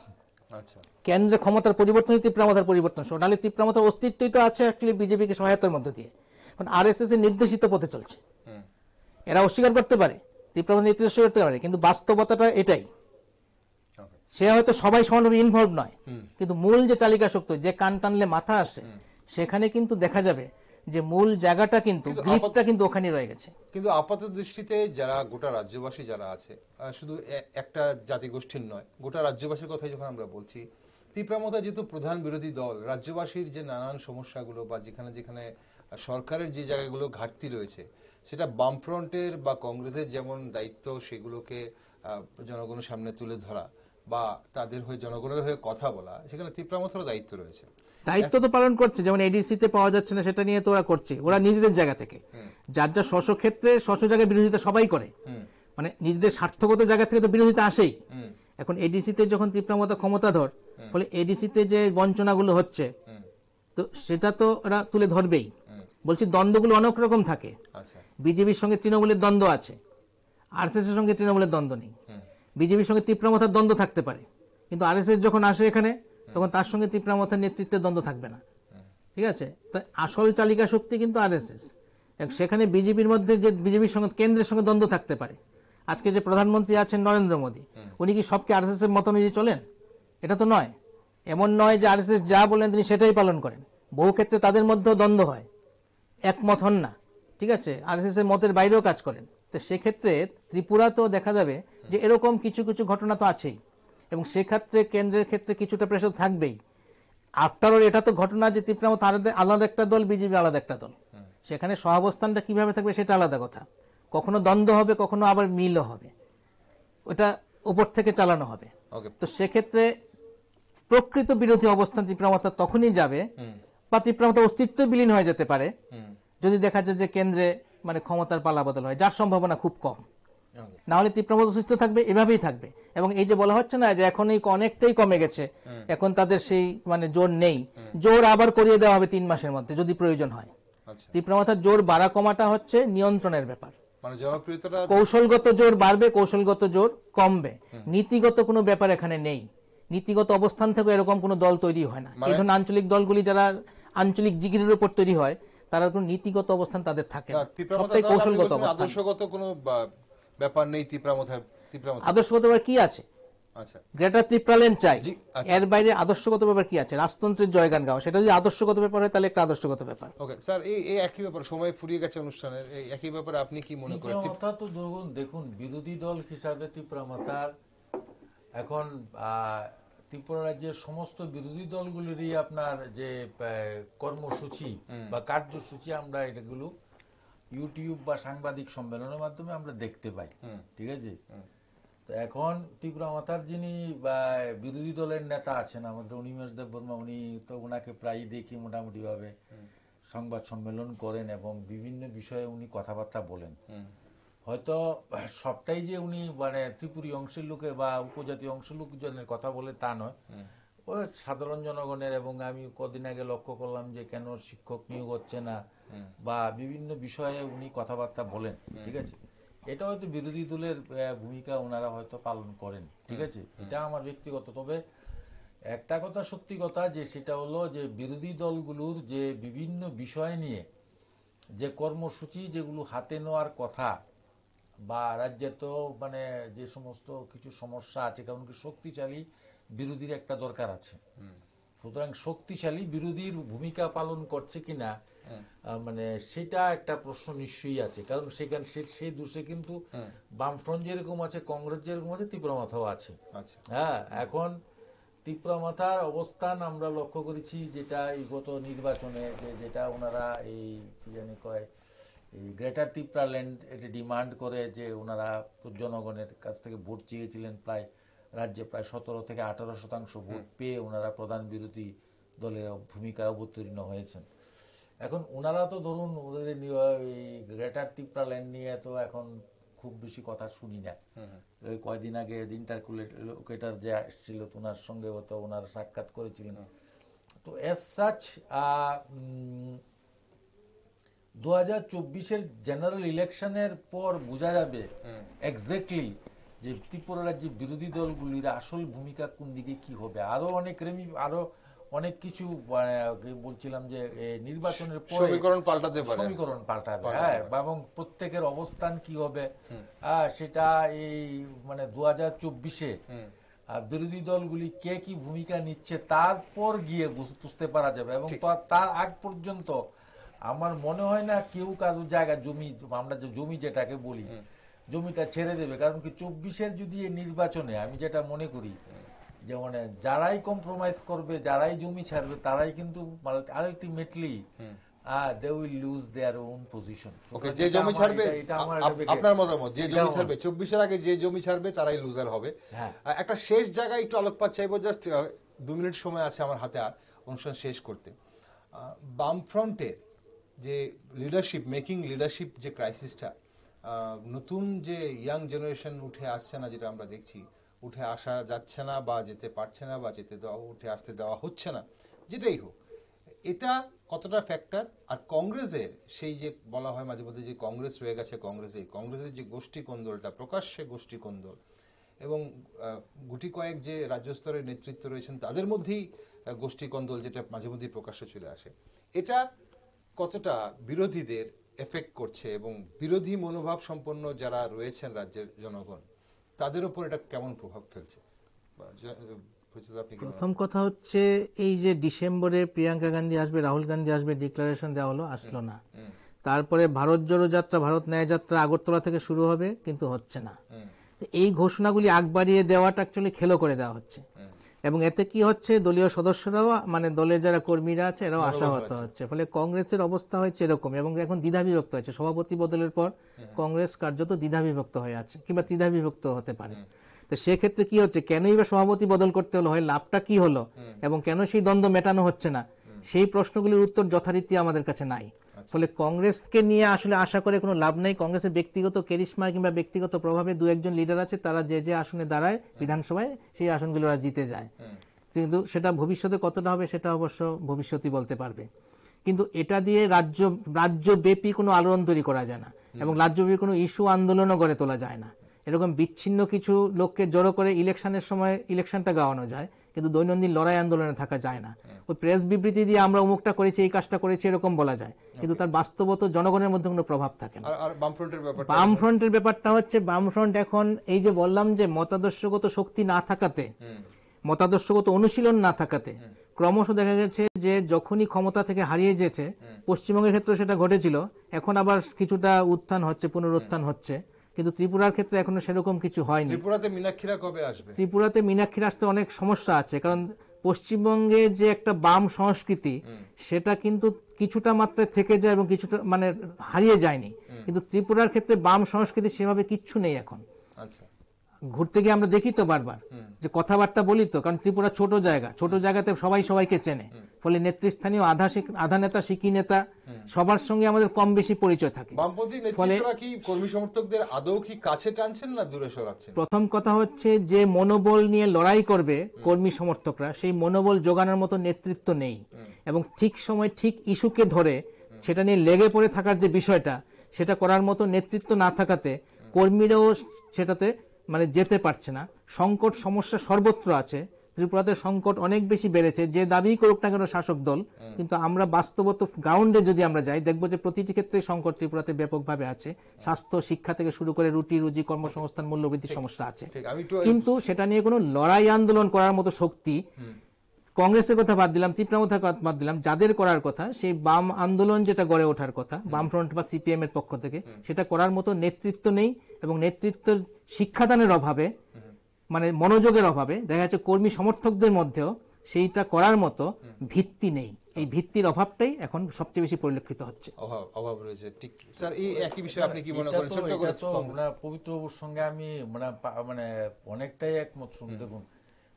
কেন্দ্রে ক্ষমতার পরিবর্তন তিপ্রামথার পরিবর্তন, নাহলে তিপ্রামথার অস্তিত্বই তো আছে অ্যাকচুয়ালি বিজেপিকে সহায়তার মধ্য দিয়ে। কারণ আরএসএস এর নির্দেশিত পথে চলছে। এরা অস্বীকার করতে পারে, তিপ্রামথা নির্দেশ করতে পারে, কিন্তু বাস্তবতাটা এটাই। সে হয়তো সবাই সমানভাবে ইনভলভ নয়, কিন্তু মূল যে চালিকা শক্তি, যে কান টানলে মাথা আসে, সেখানে কিন্তু দেখা যাবে যে মূল জায়গাটা কিন্তু গ্রিপটা কিন্তু ওখানে রয়ে গেছে। কিন্তু আপাত দৃষ্টিতে যারা গোটা রাজ্যবাসী যারা আছে, শুধু একটা জাতিগোষ্ঠীর নয়, গোটা রাজ্যবাসীর কথাই যখন আমরা বলছি, তিপ্রামথা যেহেতু প্রধান বিরোধী দল, রাজ্যবাসীর যে নানান সমস্যাগুলো বা যেখানে যেখানে সরকারের যে জায়গাগুলো ঘাটতি রয়েছে, সেটা বামফ্রন্টের বা কংগ্রেসের যেমন দায়িত্ব সেগুলোকে জনগণের সামনে তুলে ধরা বা তাদের হয়ে জনগণের হয়ে কথা বলা, সেখানে তিপ্রামথারও দায়িত্ব রয়েছে। দায়িত্ব তো পালন করছে, যেমন এডিসি তে পাওয়া যাচ্ছে না সেটা নিয়ে তো ওরা করছে, ওরা নিজেদের জায়গা থেকে। যার যা স্ব ক্ষেত্রে স্ব জায়গায় বিরোধিতা সবাই করে, মানে নিজেদের স্বার্থগত জায়গা থেকে তো বিরোধিতা আসেই। এখন এডিসি তে যখন তিপ্রামথা ক্ষমতাধর, ফলে এডিসি তে যে বঞ্চনাগুলো হচ্ছে তো সেটা তো ওরা তুলে ধরবেই। বলছি দ্বন্দ্বগুলো অনেক রকম থাকে। বিজেপির সঙ্গে তৃণমূলের দ্বন্দ্ব আছে, আরএসএস এর সঙ্গে তৃণমূলের দ্বন্দ্ব নেই। বিজেপির সঙ্গে তিপ্রামথার দ্বন্দ্ব থাকতে পারে, কিন্তু আরএসএস যখন আসে এখানে তখন তার সঙ্গে তিপ্রামথার নেতৃত্বের দ্বন্দ্ব থাকবে না। ঠিক আছে, তাই আসল চালিকা শক্তি কিন্তু আরএসএস। সেখানে বিজেপির মধ্যে যে বিজেপির সঙ্গে কেন্দ্রের সঙ্গে দ্বন্দ্ব থাকতে পারে। আজকে যে প্রধানমন্ত্রী আছেন নরেন্দ্র মোদী, উনি কি সবকে আরএসএস এর মত অনুযায়ী চলেন? এটা তো নয়। এমন নয় যে আরএসএস যা বলেন তিনি সেটাই পালন করেন। বহু ক্ষেত্রে তাদের মধ্যেও দ্বন্দ্ব হয়, একমত হন না। ঠিক আছে, আরএসএস এর মতের বাইরেও কাজ করেন। তো সেক্ষেত্রে ত্রিপুরাতেও দেখা যাবে যে এরকম কিছু কিছু ঘটনা তো আছেই, এবং সেক্ষেত্রে কেন্দ্রের ক্ষেত্রে কিছুটা প্রেসার থাকবেই। আফটার অল এটা তো ঘটনা যে তিপ্রামথা আলাদা একটা দল, বিজেপি আলাদা একটা দল। সেখানে সহাবস্থানটা কিভাবে থাকবে সেটা আলাদা কথা। কখনো দ্বন্দ্ব হবে, কখনো আবার মিলও হবে। ওটা উপর থেকে চালানো হবে। ওকে, তো সেক্ষেত্রে প্রকৃত বিরোধী অবস্থান তীব্রমাত্রা তখনই যাবে বা তীব্রমাত্রা অস্তিত্ব বিলীন হয়ে যেতে পারে যদি দেখা যায় যে কেন্দ্রে মানে ক্ষমতার পালাবদল হয়, যার সম্ভাবনা খুব কম। না হলে তীব্রমাত্রা অস্তিত্ব থাকবে, এভাবেই থাকবে। এবং এই যে বলা হচ্ছে না যে এখন এই অনেকটাই কমে গেছে, এখন তাদের সেই মানে জোর নেই, জোর আবার করিয়ে দেওয়া হবে 3 মাসের মধ্যে যদি প্রয়োজন হয়। তীব্রমাত্রার জোর বাড়া কমাটা হচ্ছে নিয়ন্ত্রণের ব্যাপার। মানে জনপ্রিয়তাটা, কৌশলগত জোর বাড়বে, কৌশলগত জোর কমবে, নীতিগত কোনো ব্যাপার এখানে নেই। নীতিগত অবস্থান থেকে এরকম কোনো দল তৈরি হয় না। এই ধরনের আঞ্চলিক দলগুলি যারা আঞ্চলিক জিগিরের উপর তৈরি হয়, তারা কোনো নীতিগত অবস্থান তাদের থাকে না, সবটাই কৌশলগত অবস্থান। আদর্শগত কোনো ব্যাপার নেই তীব্রমাত্রার। আদর্শগত ব্যাপার কি আছে? আচ্ছা, গ্রেটার ত্রিপুরাল্যান্ড চাই, এর বাইরে আদর্শগত ব্যাপার কি আছে? রাজতন্ত্রের জয়গান গাওয়া, সেটা যদি আদর্শগত ব্যাপার হয় তাহলে একটা আদর্শগত ব্যাপার। ওকে স্যার, এই একই ব্যাপার, সময় ফুরিয়ে গেছে অনুষ্ঠানের, এই একই ব্যাপারে আপনি কি মনে করেন? তীব্রমাত্রা তো দেখুন, বিরোধী দল হিসাবে তীব্রমাত্রার এখন ত্রিপুরা রাজ্যের সমস্ত বিরোধী দলগুলিরই আপনার যে কর্মসূচি বা কার্যসূচি আমরা এগুলো ইউটিউব বা সাংবাদিক সম্মেলনের মাধ্যমে আমরা দেখতে পাই, ঠিক আছে? তো এখন তীব্রমাত্রার যিনি বিরোধী দলের নেতা আছেন আমাদের অনিমেষ দেববর্মা, উনি তো ওনাকে প্রায়ই দেখি মোটামুটি ভাবে সংবাদ সম্মেলন করেন এবং বিভিন্ন বিষয়ে উনি কথাবার্তা বলেন। হয়তো সবটাই যে উনি মানে ত্রিপুরী অংশের লোকের বা উপজাতীয় অংশের লোকজনের কথা বলে তা নয়, ও সাধারণ জনগণের। এবং আমি কদিন আগে লক্ষ্য করলাম যে কেন শিক্ষক নিয়োগ হচ্ছে না বা বিভিন্ন বিষয়ে উনি কথাবার্তা বলেন, ঠিক আছে? এটা হয়তো বিরোধী দলের ভূমিকা ওনারা হয়তো পালন করেন, ঠিক আছে? এটা আমার ব্যক্তিগত। তবে একটা কথা সত্যি কথা, যে সেটা হলো যে বিরোধী দলগুলোর যে বিভিন্ন বিষয় নিয়ে যে কর্মসূচি যেগুলো হাতে নেওয়ার কথা, বা রাজ্যে তো মানে যে সমস্ত কিছু সমস্যা আছে, কারণ কি শক্তিশালী বিরোধীর একটা দরকার আছে। সুতরাং শক্তিশালী বিরোধীর ভূমিকা পালন করছে কিনা মানে সেটা একটা প্রশ্ন নিশ্চয়ই আছে। কারণ সেখানে সেই দোষে কিন্তু বামফ্রন্ট যেরকম আছে, কংগ্রেস যেরকম আছে, তীব্রমাথাও আছে। হ্যাঁ, এখন তীব্রমাথার অবস্থান আমরা লক্ষ্য করেছি যেটা এই গত নির্বাচনে যেটা ওনারা এই কি জানি কয় এই গ্রেটার ত্রিপুরাল্যান্ড এটা ডিমান্ড করে যে ওনারা জনগণের কাছ থেকে ভোট চেয়েছিলেন, প্রায় রাজ্যে প্রায় 17 থেকে 18% ভোট পেয়ে ওনারা প্রধান বিরোধী দলে ভূমিকায় অবতীর্ণ হয়েছেন। এখন ওনারা তো ধরুন ওদের এই গ্রেটার ত্রিপুরাল্যান্ড নিয়ে তো এখন খুব বেশি কথা শুনি না। ওই কয়দিন আগে ইন্টারকুলেটার যে আসছিল ওনার সঙ্গে তো ওনারা সাক্ষাৎ করেছিলেন। তো এস সাচ 2024-এর জেনারেল ইলেকশনের পর বোঝা যাবে এক্স্যাক্টলি যে ত্রিপুরা রাজ্যের বিরোধী দলগুলির আসল ভূমিকা কোন দিকে কি হবে। আরো অনেক কিছু বলছিলাম যে নির্বাচনের পরে সমীকরণ পাল্টাবে, হ্যাঁ, এবং প্রত্যেকের অবস্থান কি হবে সেটা এই মানে 2024-এ বিরোধী দলগুলি কে কি ভূমিকা নিচ্ছে তারপর গিয়ে বুঝতে পারা যাবে। এবং তার আগ পর্যন্ত আমার মনে হয় না কেউ কারো জায়গা জমি, আমরা যে জমি যেটাকে বলি, জমিটা ছেড়ে দেবে। কারণ কি 24-এর যদি এই নির্বাচনে আমি যেটা মনে করি যে মানে যারাই কম্প্রোমাইজ করবে, যারাই জমি ছাড়বে, তারাই কিন্তু ultimately they will lose their own position. Okay, যে জমি ছাড়বে, আপনার মতামত, যে জমি ছাড়বে 24-এর আগে যে জমি ছাড়বে তারাই লুজার হবে। একটা শেষ জায়গায় একটু আলোকপাত চাইবো, জাস্ট 2 মিনিট সময় আছে আমার হাতে আর অনুষ্ঠান শেষ করতে। বামফ্রন্টের যে লিডারশিপ, মেকিং লিডারশিপ যে ক্রাইসিসটা, নতুন যে ইয়াং জেনারেশন উঠে আসছে না, যেটা আমরা দেখছি, উঠে আসা যাচ্ছে না বা যেতে পারছে না বা উঠে আসতে দেওয়া হচ্ছে না, যেটাই হোক, এটা কতটা ফ্যাক্টর? আর কংগ্রেসের সেই যে বলা হয় মাঝে মধ্যে যে কংগ্রেস রয়ে গেছে, কংগ্রেসের যে গোষ্ঠী কোন্দলটা, প্রকাশ্যে গোষ্ঠী কোন্দল, এবং গুটি কয়েক যে রাজ্য স্তরের নেতৃত্ব রয়েছেন তাদের মধ্যেই গোষ্ঠী কোন্দল, যেটা মাঝে মধ্যেই প্রকাশ্যে চলে আসে, এটা কতটা বিরোধীদের এফেক্ট করছে এবং বিরোধী মনোভাব সম্পন্ন যারা রয়েছেন রাজ্যের জনগণ, তাদের উপর এটা কেমন প্রভাব ফেলছে? প্রথম কথা হচ্ছে এই যে ডিসেম্বরে প্রিয়াঙ্কা গান্ধী আসবে, রাহুল গান্ধী আসবে, ডিক্লারেশন দেওয়া হলো, আসলো না। তারপরে ভারত জোড়ো যাত্রা, ভারত ন্যায় যাত্রা আগরতলা থেকে শুরু হবে, কিন্তু হচ্ছে না। এই ঘোষণাগুলি আগ বাড়িয়ে দেওয়াটা অ্যাকচুয়ালি খেলো করে দেওয়া হচ্ছে। এবং এতে কি হচ্ছে, দলীয় সদস্যরাও মানে দলের যারা কর্মীরা আছে এরাও মনোভাব আশাহত আছে। হচ্ছে। ফলে কংগ্রেসের অবস্থা হয়েছে এরকম, এবং এখন দ্বিধাবিভক্ত হয়েছে। সভাপতি বদলের পর কংগ্রেস কার্যত দ্বিধাবিভক্ত হয়ে আছে, কিংবা ত্রিধাবিভক্ত হতে পারে। তো সেক্ষেত্রে কি হচ্ছে, কেনই বা সভাপতি বদল করতে হলো, হয় লাভটা কি হলো, এবং কেন সেই দ্বন্দ্ব মেটানো হচ্ছে না, সেই প্রশ্নগুলির উত্তর যথারীতি আমাদের কাছে নাই। ফলে কংগ্রেসকে নিয়ে আসলে আশা করে কোনো লাভ নাই। কংগ্রেসের ব্যক্তিগত ক্যারিশমা কিংবা ব্যক্তিগত প্রভাবে দু একজন লিডার আছে, তারা যে যে আসনে দাঁড়ায় বিধানসভায়, সেই আসনগুলো ওরা জিতে যায়। কিন্তু সেটা ভবিষ্যতে কতটা হবে সেটা অবশ্য ভবিষ্যতই বলতে পারবে। কিন্তু এটা দিয়ে রাজ্যব্যাপী কোনো আলোড়ন তৈরি করা যায় না, এবং রাজ্যব্যাপী কোনো ইস্যু আন্দোলনও গড়ে তোলা যায় না। এরকম বিচ্ছিন্ন কিছু লোককে জড়ো করে ইলেকশনের সময় ইলেকশনটা গাওয়ানো যায়, কিন্তু দৈনন্দিন লড়াই আন্দোলনে থাকা যায় না। ওই প্রেস বিবৃতি দিয়ে আমরা অমুকটা করেছি, এই কাজটা করেছি, এরকম বলা যায়, কিন্তু তার বাস্তবত জনগণের মধ্যে কোনো প্রভাব থাকে না। আর বামফ্রন্টের ব্যাপারটা, বামফ্রন্টের ব্যাপারটা হচ্ছে, বামফ্রন্ট এখন এই যে বললাম যে মতাদর্শগত শক্তি না থাকাতে, মতাদর্শগত অনুশীলন না থাকাতে, ক্রমশ দেখা গেছে যে যখনই ক্ষমতা থেকে হারিয়ে যেছে, পশ্চিমবঙ্গের ক্ষেত্রে সেটা ঘটেছিল, এখন আবার কিছুটা উত্থান হচ্ছে, পুনরুত্থান হচ্ছে, কিন্তু ত্রিপুরার ক্ষেত্রে এখনো সেরকম কিছু হয়নি। ত্রিপুরাতে মীনাক্ষীরা কবে আসবে? ত্রিপুরাতে মীনাক্ষীর আসতে অনেক সমস্যা আছে, কারণ পশ্চিমবঙ্গে যে একটা বাম সংস্কৃতি, সেটা কিন্তু কিছুটা মাত্রায় থেকে যায় এবং কিছুটা মানে হারিয়ে যায়নি। কিন্তু ত্রিপুরার ক্ষেত্রে বাম সংস্কৃতি সেভাবে কিচ্ছু নেই এখন। আচ্ছা, ঘুরতে গিয়ে আমরা দেখি তো বারবার যে কথাবার্তা বলি তো, কারণ ত্রিপুরা ছোট জায়গা, ছোট জায়গাতে সবাই সবাইকে চেনে। ফলে নেতৃস্থানীয় আধা নেতা, শিকি নেতা, সবার সঙ্গে আমাদের কম বেশি পরিচয় থাকে। বামপন্থী নেতৃত্বরা কি কর্মী সমর্থকদের আদৌ কি কাছে টানছেন না দূরে সরাচ্ছেন? প্রথম কথা হচ্ছে যে মনোবল নিয়ে লড়াই করবে কর্মী সমর্থকরা, সেই মনোবল জোগানোর মতো নেতৃত্ব নেই, এবং ঠিক সময় ঠিক ইস্যুকে ধরে সেটা নিয়ে লেগে পড়ে থাকার যে বিষয়টা, সেটা করার মতো নেতৃত্ব না থাকাতে কর্মীরাও সেটাতে মানে যেতে পারছে না। সংকট সমস্যা সর্বত্র আছে, ত্রিপুরাতে সংকট অনেক বেশি বেড়েছে, যে দাবি করুক না কেন শাসক দল, কিন্তু আমরা বাস্তবত গ্রাউন্ডে যদি আমরা যাই, দেখবো যে প্রতিটি ক্ষেত্রে সংকট ত্রিপুরাতে ব্যাপকভাবে আছে। স্বাস্থ্য, শিক্ষা থেকে শুরু করে রুটি রুজি, কর্মসংস্থান, মূল্যবৃদ্ধির সমস্যা আছে, কিন্তু সেটা নিয়ে কোনো লড়াই আন্দোলন করার মতো শক্তি, কংগ্রেসের কথা বাদ দিলাম, ত্রিপুরার কথা বাদ দিলাম, যাদের করার কথা, সেই বাম আন্দোলন যেটা গড়ে ওঠার কথা বামফ্রন্ট বা সিপিএম এর পক্ষ থেকে, সেটা করার মতো নেতৃত্ব নেই। এবং নেতৃত্বের শিক্ষাদানের অভাবে, মানে মনোযোগের অভাবে, দেখা যাচ্ছে কর্মী সমর্থকদের মধ্যেও সেইটা করার মতো ভিত্তি নেই। এই ভিত্তির অভাবটাই এখন সবচেয়ে বেশি পরিলক্ষিত হচ্ছে। অভাব রয়েছে, ঠিক। স্যার, এই একই বিষয়ে আপনি কি মনে করেন? ছোট্ট করে পবিত্রবাবুর সঙ্গে আমি মানে অনেকটাই একমত। শুনুন, দেখুন,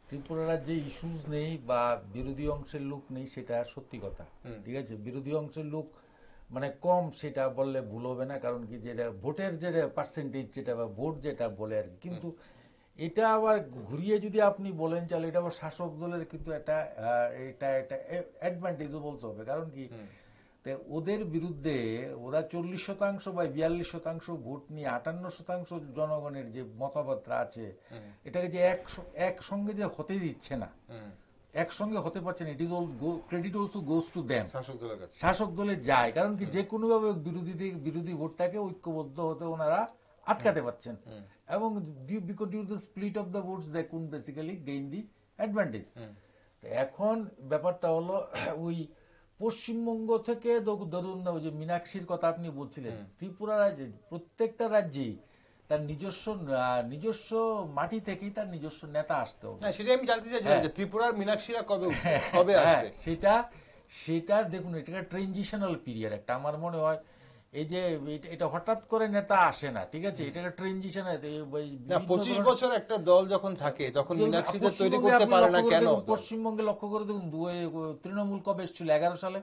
ত্রিপুরা রাজ্যে ইস্যুস নেই বা বিরোধী অংশের লোক নেই, সেটা সত্যি কথা, ঠিক আছে। বিরোধী অংশের লোক মানে কম, সেটা বললে ভুল হবে না, কারণ কি যেটা ভোটের যে পার্সেন্টেজ, যেটা বা ভোট যেটা বলে আর কি। কিন্তু এটা আবার ঘুরিয়ে যদি আপনি বলেন চাল, এটা আবার শাসক দলের কিন্তু এটা অ্যাডভান্টেজও বলতে হবে, কারণ কি ওদের বিরুদ্ধে ওরা 40% বা 42% ভোট নিয়ে 58% জনগণের যে মতামতটা আছে, এটাকে যে একসঙ্গে যে হতে দিচ্ছে না, একসঙ্গে হতে পারছে না, it is credit also goes to them, শাসক দলের যায়। কারণ কি যে কোনোভাবে বিরোধী ভোটটাকে ঐক্যবদ্ধ হতে ওনারা আটকাতে পারছেন, এবং because due the split of the votes they could basically gain the advantage. এখন ব্যাপারটা হলো, ওই পশ্চিমবঙ্গ থেকে ধরুন ওই যে মীনাক্ষীর কথা আপনি বলছিলেন, ত্রিপুরা রাজ্যে প্রত্যেকটা রাজ্যেই তার নিজস্ব মাটি থেকেই তার নিজস্ব নেতা আসতে হবে। সেটাই আমি জানতে চাইছিলাম যে ত্রিপুরার মীনাক্ষীরা কবে আসবে। সেটা দেখুন, এটা ট্রানজিশনাল পিরিয়ড একটা। আমার মনে হয় এই যে এটা হঠাৎ করে নেতা আসে না, ঠিক আছে, এটা একটা ট্রানজিশন। 25 বছর একটা দল যখন থাকে, তখন মীনাক্ষীদের তৈরি করতে পারে না কেন? পশ্চিমবঙ্গে লক্ষ্য করে দেখুন, তৃণমূল কবে এসেছিল? 11 সালে।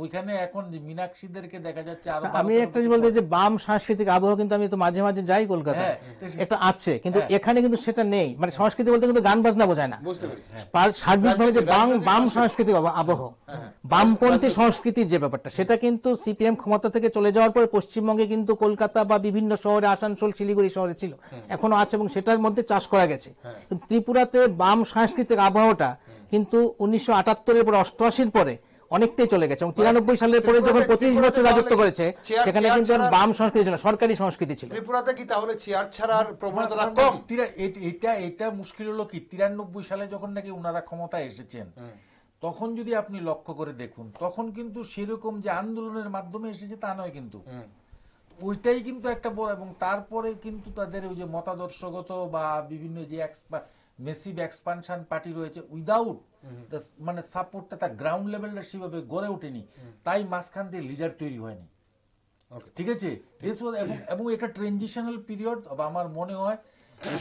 ওইখানে এখন মীনাক্ষীদেরকে দেখা যাচ্ছে আরো। আমি একটা বলতে যে বাম সাংস্কৃতিক আবহ, কিন্তু আমি তো মাঝে মাঝে যাই কলকাতায়, একটা আছে, কিন্তু এখানে কিন্তু সেটা নেই। মানে সংস্কৃতি বলতে কিন্তু গান বাজনা বোঝায় না, সার্বিকভাবে যে বাম সাংস্কৃতিক আবহ, বামপন্থী সংস্কৃতির যে ব্যাপারটা, সেটা কিন্তু সিপিএম ক্ষমতা থেকে চলে যাওয়ার পরে পশ্চিমবঙ্গে কিন্তু কলকাতা বা বিভিন্ন শহরে, আসানসোল, শিলিগুড়ি শহরে ছিল, এখনো আছে, এবং সেটার মধ্যে চাষ করা গেছে। কিন্তু ত্রিপুরাতে বাম সাংস্কৃতিক আবহটা কিন্তু 1978 পর 88 পরে অনেকটাই চলে গেছে, এবং 93 সালের পরে যখন 25 বছর রাজত্ব করেছে, সেখানে কিন্তু বাম সংস্কৃতি ছিল, সরকারি সংস্কৃতি ছিল। ত্রিপুরাতে কি তাহলে চেয়ার ছাড়ার প্রবণতা কম? এটা মুশকিল হলো কি, 93 সালে যখন নাকি ওনারা ক্ষমতায় এসেছেন, তখন যদি আপনি লক্ষ্য করে দেখুন, তখন কিন্তু সেরকম যে আন্দোলনের মাধ্যমে এসেছে তা নয়, কিন্তু ওইটাই কিন্তু একটা বড়। এবং তারপরে কিন্তু তাদের ওই যে মতাদর্শগত বা বিভিন্ন যে মেসিভ এক্সপানশন পার্টি রয়েছে উইদাউট মানে সাপোর্টটা তার গ্রাউন্ড লেভেলটা সেভাবে গড়ে ওঠেনি, তাই মাঝখান দিয়ে লিডার তৈরি হয়নি। ঠিক আছে, এবং এটা ট্রানজিশনাল পিরিয়ড। আমার মনে হয়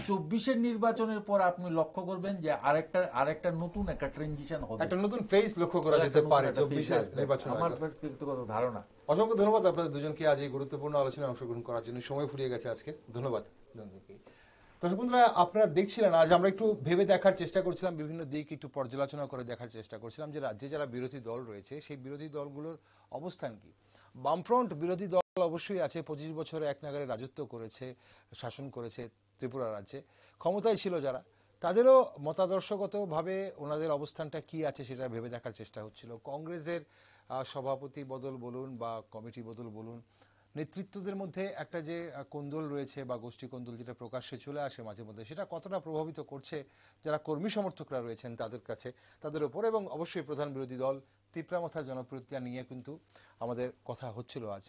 24-এর নির্বাচনের পর আপনি লক্ষ্য করবেন যে আরেকটা নতুন একটা ট্রানজিশন হবে, একটা নতুন ফেজ লক্ষ্য করা যেতে পারে 24-এর নির্বাচন। আমার ব্যক্তিগত ধারণা। অসংখ্য ধন্যবাদ আপনাদের দুজনকে আজ এই গুরুত্বপূর্ণ আলোচনায় অংশগ্রহণ করার জন্য। সময় ফুরিয়ে গেছে আজকে, ধন্যবাদ দুজনকে। দর্শক বন্ধুরা, আপনারা দেখছিলেন আজ আমরা একটু ভেবে দেখার চেষ্টা করছিলাম, বিভিন্ন দিক একটু পর্যালোচনা করে দেখার চেষ্টা করছিলাম যে রাজ্যে যারা বিরোধী দল রয়েছে সেই বিরোধী দলগুলোর অবস্থান কি। বামফ্রন্ট বিরোধী দল অবশ্যই আছে, 25 বছরে এক নাগারে রাজত্ব করেছে, শাসন করেছে ত্রিপুরা রাজ্যে, ক্ষমতায় ছিল যারা, তাদেরও মতাদর্শগতভাবে ওনাদের অবস্থানটা কি আছে সেটা ভেবে দেখার চেষ্টা হচ্ছিল। কংগ্রেসের সভাপতি বদল বলুন বা কমিটি বদল বলুন, নেতৃত্বদের মধ্যে একটা যে কোন্দল রয়েছে বা গোষ্ঠী কোন্দল যেটা প্রকাশ্যে চলে আসে মাঝে মধ্যে, সেটা কতটা প্রভাবিত করছে যারা কর্মী সমর্থকরা রয়েছেন তাদের কাছে, তাদের উপর। এবং অবশ্যই প্রধান বিরোধী দল তিপ্রামথার জনপ্রিয়তা নিয়ে কিন্তু আমাদের কথা হচ্ছিল আজ।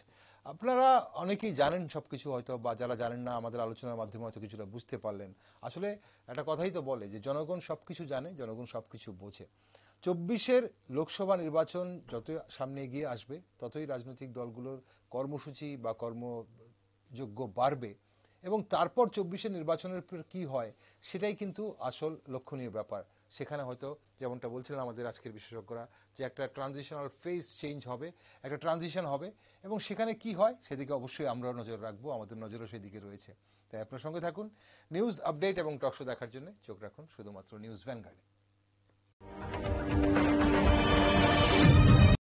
আপনারা অনেকেই জানেন সবকিছু হয়তো, বা যারা জানেন না আমাদের আলোচনার মাধ্যমে হয়তো কিছুটা বুঝতে পারলেন। আসলে একটা কথাই তো বলে যে জনগণ সবকিছু জানে, জনগণ সবকিছু বোঝে। 24-এর লোকসভা নির্বাচন যত সামনে এগিয়ে আসবে ততই রাজনৈতিক দলগুলোর কর্মসূচি বা কর্মযোগ্য বাড়বে, এবং তারপর 24-এর নির্বাচনের পর কি হয় সেটাই কিন্তু আসল লক্ষণীয় ব্যাপার। সেখানে হয়তো যেমনটা বলছিলেন আমাদের আজকের বিশেষজ্ঞরা যে একটা ট্রানজিশনাল ফেজ চেঞ্জ হবে, একটা ট্রানজিশন হবে, এবং সেখানে কি হয় সেদিকে অবশ্যই আমরাও নজর রাখবো, আমাদের নজরও সেদিকে রয়েছে। তাই আপনার সঙ্গে থাকুন, নিউজ আপডেট এবং টকশো দেখার জন্য চোখ রাখুন শুধুমাত্র নিউজ ভ্যানগার্ডে।